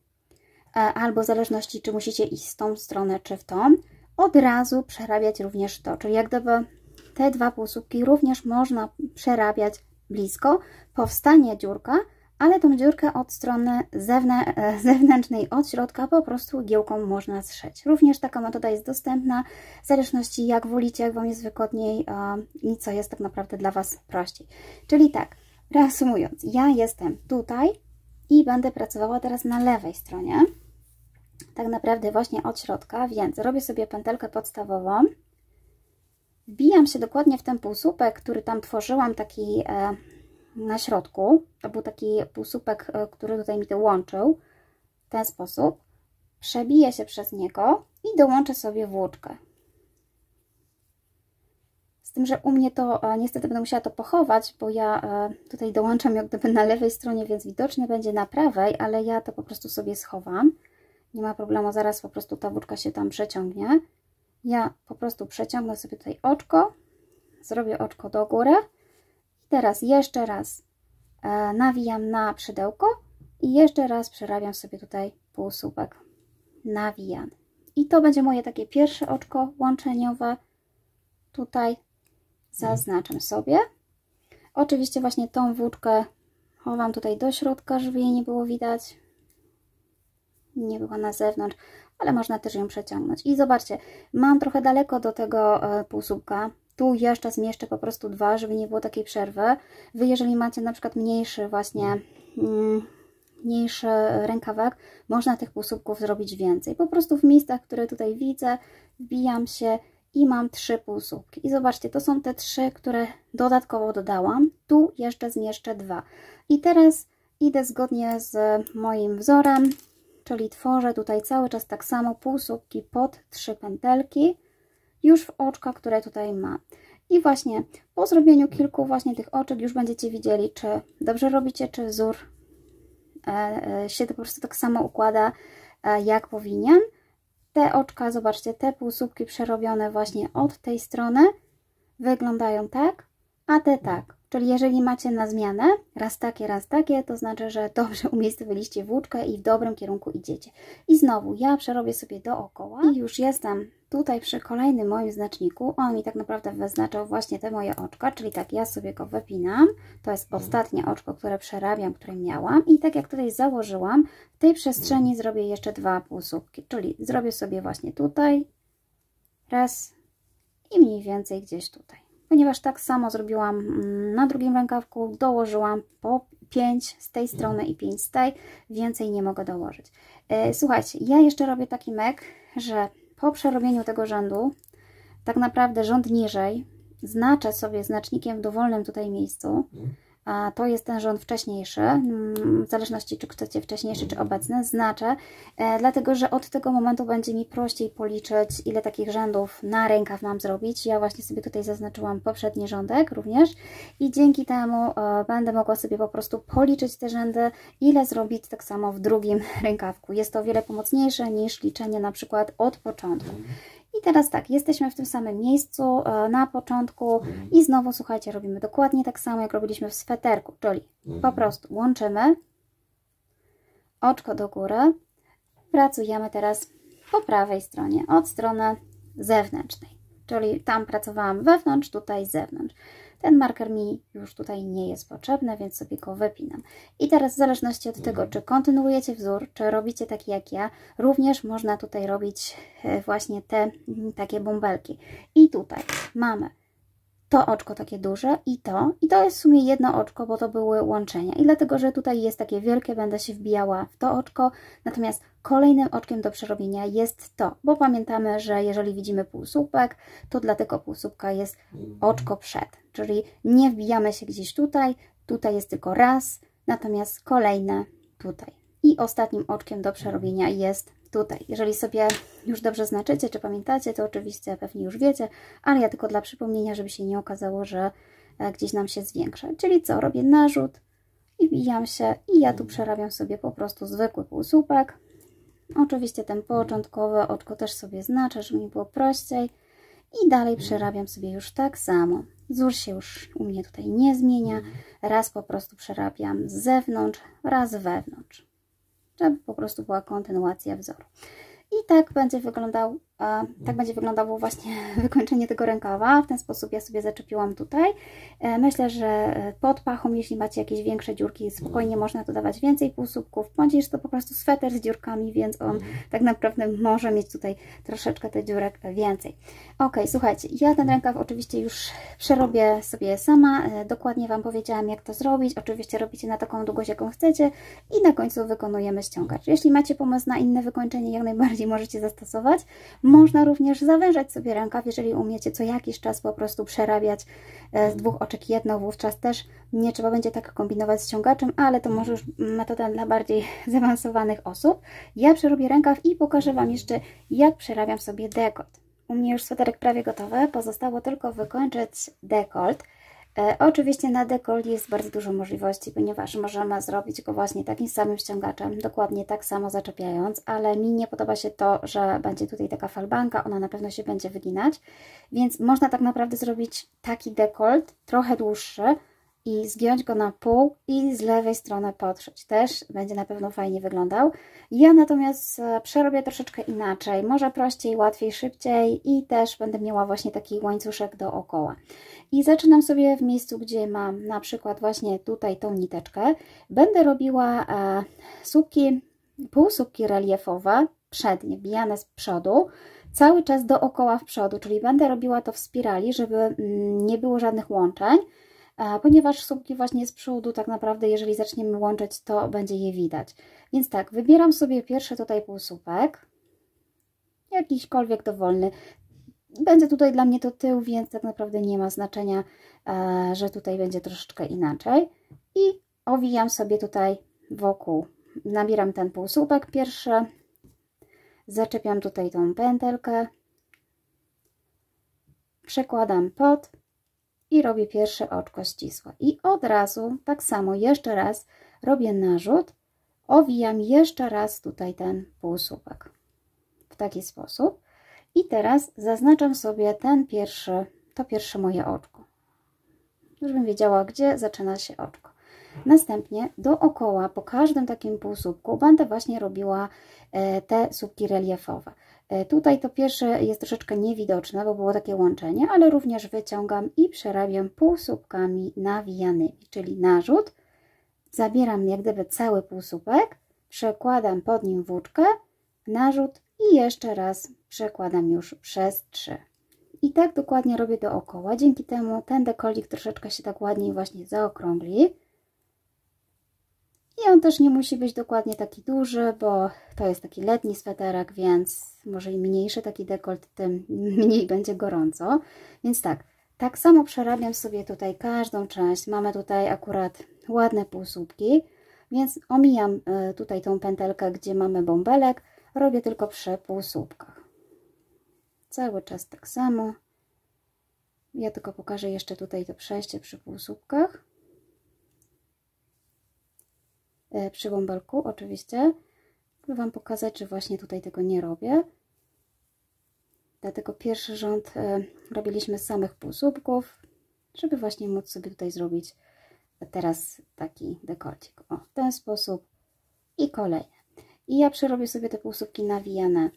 albo w zależności, czy musicie iść z tą stronę, czy w tą, od razu przerabiać również to, czyli jak gdyby te dwa półsłupki również można przerabiać blisko. Powstanie dziurka, ale tą dziurkę od strony zewnętrznej, od środka po prostu igiełką można zszyć. Również taka metoda jest dostępna, w zależności jak wolicie, jak Wam jest wygodniej i co jest tak naprawdę dla Was prościej. Czyli tak, reasumując, ja jestem tutaj i będę pracowała teraz na lewej stronie, tak naprawdę właśnie od środka, więc robię sobie pętelkę podstawową, wbijam się dokładnie w ten półsłupek, który tam tworzyłam, taki na środku, to był taki półsłupek, który tutaj mi to łączył, w ten sposób, przebiję się przez niego i dołączę sobie włóczkę. Z tym, że u mnie to niestety będę musiała to pochować, bo ja tutaj dołączam jak gdyby na lewej stronie, więc widoczny będzie na prawej, ale ja to po prostu sobie schowam. Nie ma problemu, zaraz po prostu ta włóczka się tam przeciągnie. Ja po prostu przeciągnę sobie tutaj oczko, zrobię oczko do góry i teraz jeszcze raz nawijam na przydełko i jeszcze raz przerabiam sobie tutaj półsłupek nawijany. I to będzie moje takie pierwsze oczko łączeniowe. Tutaj zaznaczam sobie. Oczywiście właśnie tą włóczkę chowam tutaj do środka, żeby jej nie było widać. Nie była na zewnątrz, ale można też ją przeciągnąć. I zobaczcie, mam trochę daleko do tego półsłupka. Tu jeszcze zmieszczę po prostu dwa, żeby nie było takiej przerwy. Wy, jeżeli macie na przykład mniejszy rękawek, można tych półsłupków zrobić więcej. Po prostu w miejscach, które tutaj widzę, wbijam się i mam 3 półsłupki. I zobaczcie, to są te 3, które dodatkowo dodałam. Tu jeszcze zmieszczę 2. I teraz idę zgodnie z moim wzorem, czyli tworzę tutaj cały czas tak samo półsłupki pod 3 pętelki, już w oczka, które tutaj mam. I właśnie po zrobieniu kilku właśnie tych oczek już będziecie widzieli, czy dobrze robicie, czy wzór się to po prostu tak samo układa, jak powinien. Te oczka, zobaczcie, te półsłupki przerobione właśnie od tej strony wyglądają tak, a te tak. Czyli jeżeli macie na zmianę raz takie, to znaczy, że dobrze umiejscowiliście włóczkę i w dobrym kierunku idziecie. I znowu ja przerobię sobie dookoła i już jestem tutaj przy kolejnym moim znaczniku. On mi tak naprawdę wyznaczał właśnie te moje oczka, czyli tak ja sobie go wypinam. To jest ostatnie oczko, które przerabiam, które miałam. I tak jak tutaj założyłam, w tej przestrzeni zrobię jeszcze 2 półsłupki. Czyli zrobię sobie właśnie tutaj raz i mniej więcej gdzieś tutaj. Ponieważ tak samo zrobiłam na drugim rękawku, dołożyłam po 5 z tej strony i 5 z tej, więcej nie mogę dołożyć. Słuchajcie, ja jeszcze robię taki myk, że po przerobieniu tego rzędu, tak naprawdę rząd niżej, znaczę sobie znacznikiem w dowolnym tutaj miejscu, a to jest ten rząd wcześniejszy, w zależności czy chcecie wcześniejszy czy obecny, znaczę, dlatego że od tego momentu będzie mi prościej policzyć, ile takich rzędów na rękaw mam zrobić. Ja właśnie sobie tutaj zaznaczyłam poprzedni rządek również i dzięki temu będę mogła sobie po prostu policzyć te rzędy, ile zrobić tak samo w drugim rękawku. Jest to o wiele pomocniejsze niż liczenie na przykład od początku. I teraz tak, jesteśmy w tym samym miejscu na początku i znowu, słuchajcie, robimy dokładnie tak samo, jak robiliśmy w sweterku, czyli po prostu łączymy oczko do góry, pracujemy teraz po prawej stronie, od strony zewnętrznej, czyli tam pracowałam wewnątrz, tutaj zewnątrz. Ten marker mi już tutaj nie jest potrzebny, więc sobie go wypinam. I teraz w zależności od tego, czy kontynuujecie wzór, czy robicie taki jak ja, również można tutaj robić właśnie te takie bąbelki. I tutaj mamy to oczko takie duże i to jest w sumie jedno oczko, bo to były łączenia. I dlatego, że tutaj jest takie wielkie, będę się wbijała w to oczko, natomiast kolejnym oczkiem do przerobienia jest to, bo pamiętamy, że jeżeli widzimy półsłupek, to dla tego półsłupka jest oczko przed, czyli nie wbijamy się gdzieś tutaj, tutaj jest tylko raz, natomiast kolejne tutaj. I ostatnim oczkiem do przerobienia jest tutaj. Jeżeli sobie już dobrze znaczycie, czy pamiętacie, to oczywiście pewnie już wiecie, ale ja tylko dla przypomnienia, żeby się nie okazało, że gdzieś nam się zwiększa. Czyli co? Robię narzut i wbijam się i ja tu przerabiam sobie po prostu zwykły półsłupek. Oczywiście ten początkowe oczko też sobie znaczę, żeby mi było prościej i dalej przerabiam sobie już tak samo. Wzór się już u mnie tutaj nie zmienia. Raz po prostu przerabiam z zewnątrz, raz wewnątrz, żeby po prostu była kontynuacja wzoru. I tak będzie wyglądał Tak będzie wyglądało właśnie wykończenie tego rękawa. W ten sposób ja sobie zaczepiłam tutaj. Myślę, że pod pachą, jeśli macie jakieś większe dziurki, spokojnie można dodawać więcej półsłupków, bądź jest to po prostu sweter z dziurkami, więc on tak naprawdę może mieć tutaj troszeczkę tych dziurek więcej. Ok, słuchajcie, ja ten rękaw oczywiście już przerobię sobie sama. Dokładnie Wam powiedziałam, jak to zrobić. Oczywiście robicie na taką długość, jaką chcecie i na końcu wykonujemy ściągacz. Jeśli macie pomysł na inne wykończenie, jak najbardziej możecie zastosować. Można również zawężać sobie rękaw, jeżeli umiecie co jakiś czas po prostu przerabiać z dwóch oczek jedno, wówczas też nie trzeba będzie tak kombinować z ściągaczem, ale to może już metoda dla bardziej zaawansowanych osób. Ja przerobię rękaw i pokażę Wam jeszcze, jak przerabiam sobie dekolt. U mnie już sweterek prawie gotowy, pozostało tylko wykończyć dekolt. Oczywiście na dekolt jest bardzo dużo możliwości, ponieważ możemy zrobić go właśnie takim samym ściągaczem, dokładnie tak samo zaczepiając, ale mi nie podoba się to, że będzie tutaj taka falbanka, ona na pewno się będzie wyginać, więc można tak naprawdę zrobić taki dekolt, trochę dłuższy i zgiąć go na pół i z lewej strony podszyć. Też będzie na pewno fajnie wyglądał. Ja natomiast przerobię troszeczkę inaczej, może prościej, łatwiej, szybciej i też będę miała właśnie taki łańcuszek dookoła. I zaczynam sobie w miejscu, gdzie mam na przykład właśnie tutaj tą niteczkę. Będę robiła słupki, półsłupki reliefowe, przednie, wbijane z przodu, cały czas dookoła w przodu, czyli będę robiła to w spirali, żeby nie było żadnych łączeń, ponieważ słupki właśnie z przodu tak naprawdę, jeżeli zaczniemy łączyć, to będzie je widać. Więc tak, wybieram sobie pierwszy tutaj półsłupek, jakiśkolwiek dowolny. Będzie tutaj dla mnie to tył, więc tak naprawdę nie ma znaczenia, że tutaj będzie troszeczkę inaczej. I owijam sobie tutaj wokół. Nabieram ten półsłupek pierwszy, zaczepiam tutaj tą pętelkę, przekładam pod i robię pierwsze oczko ścisłe. I od razu, tak samo jeszcze raz robię narzut, owijam jeszcze raz tutaj ten półsłupek. W taki sposób. I teraz zaznaczam sobie to pierwsze moje oczko, żebym wiedziała, gdzie zaczyna się oczko. Następnie dookoła, po każdym takim półsłupku będę właśnie robiła te słupki reliefowe. Tutaj to pierwsze jest troszeczkę niewidoczne, bo było takie łączenie, ale również wyciągam i przerabiam półsłupkami nawijanymi, czyli narzut, zabieram jak gdyby cały półsłupek, przekładam pod nim włóczkę, narzut i jeszcze raz przekładam już przez 3. I tak dokładnie robię dookoła. Dzięki temu ten dekoltik troszeczkę się tak ładniej właśnie zaokrągli. I on też nie musi być dokładnie taki duży, bo to jest taki letni sweterek, więc może im mniejszy taki dekolt, tym mniej będzie gorąco. Więc tak samo przerabiam sobie tutaj każdą część. Mamy tutaj akurat ładne półsłupki, więc omijam tutaj tą pętelkę, gdzie mamy bąbelek. Robię tylko przy półsłupkach. Cały czas tak samo. Ja tylko pokażę jeszcze tutaj to przejście przy półsłupkach. Przy bąbelku oczywiście. Chcę Wam pokazać, że właśnie tutaj tego nie robię. Dlatego pierwszy rząd robiliśmy z samych półsłupków, żeby właśnie móc sobie tutaj zrobić teraz taki dekolcik. O, w ten sposób i kolejny. I ja przerobię sobie te półsłupki nawijane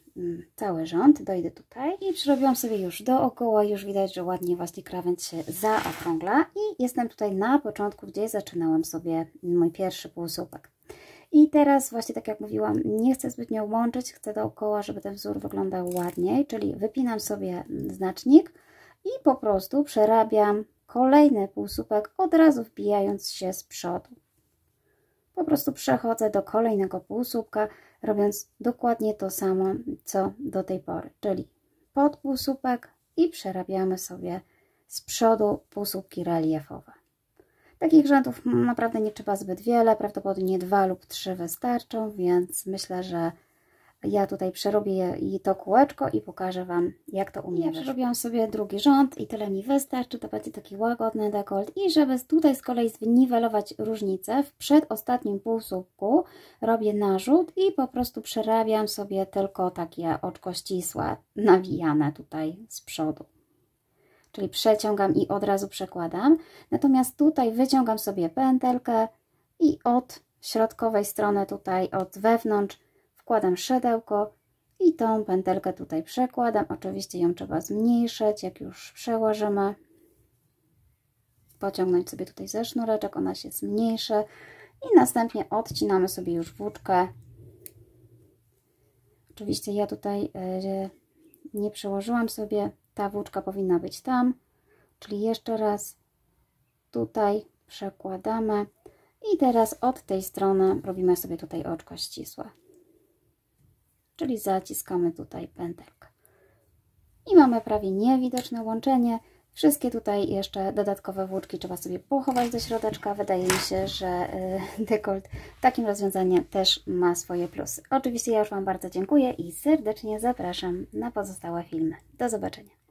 cały rząd, dojdę tutaj i przerobiłam sobie już dookoła, już widać, że ładnie właśnie krawędź się zaokrągla i jestem tutaj na początku, gdzie zaczynałam sobie mój pierwszy półsłupek. I teraz właśnie tak jak mówiłam, nie chcę zbytnio łączyć, chcę dookoła, żeby ten wzór wyglądał ładniej, czyli wypinam sobie znacznik i po prostu przerabiam kolejny półsłupek, od razu wbijając się z przodu. Po prostu przechodzę do kolejnego półsłupka, robiąc dokładnie to samo, co do tej pory, czyli pod półsłupek i przerabiamy sobie z przodu półsłupki reliefowe. Takich rzędów naprawdę nie trzeba zbyt wiele, prawdopodobnie 2 lub 3 wystarczą, więc myślę, że ja tutaj przerobię to kółeczko i pokażę Wam, jak to u mnie wyszło. Przerobiłam sobie drugi rząd i tyle mi wystarczy, to będzie taki łagodny dekolt. I żeby tutaj z kolei zniwelować różnicę, w przedostatnim półsłupku robię narzut i po prostu przerabiam sobie tylko takie oczko ścisłe, nawijane tutaj z przodu. Czyli przeciągam i od razu przekładam. Natomiast tutaj wyciągam sobie pętelkę i od środkowej strony tutaj, od wewnątrz wkładam szydełko I tą pętelkę tutaj przekładam. Oczywiście ją trzeba zmniejszyć, jak już przełożymy. Pociągnąć sobie tutaj za sznureczek, ona się zmniejszy. I następnie odcinamy sobie już włóczkę. Oczywiście ja tutaj nie przełożyłam sobie. Ta włóczka powinna być tam. Czyli jeszcze raz tutaj przekładamy. I teraz od tej strony robimy sobie tutaj oczko ścisłe. Czyli zaciskamy tutaj pętelkę. I mamy prawie niewidoczne łączenie. Wszystkie tutaj jeszcze dodatkowe włóczki trzeba sobie pochować do środeczka. Wydaje mi się, że dekolt takim rozwiązaniem też ma swoje plusy. Oczywiście ja już Wam bardzo dziękuję i serdecznie zapraszam na pozostałe filmy. Do zobaczenia.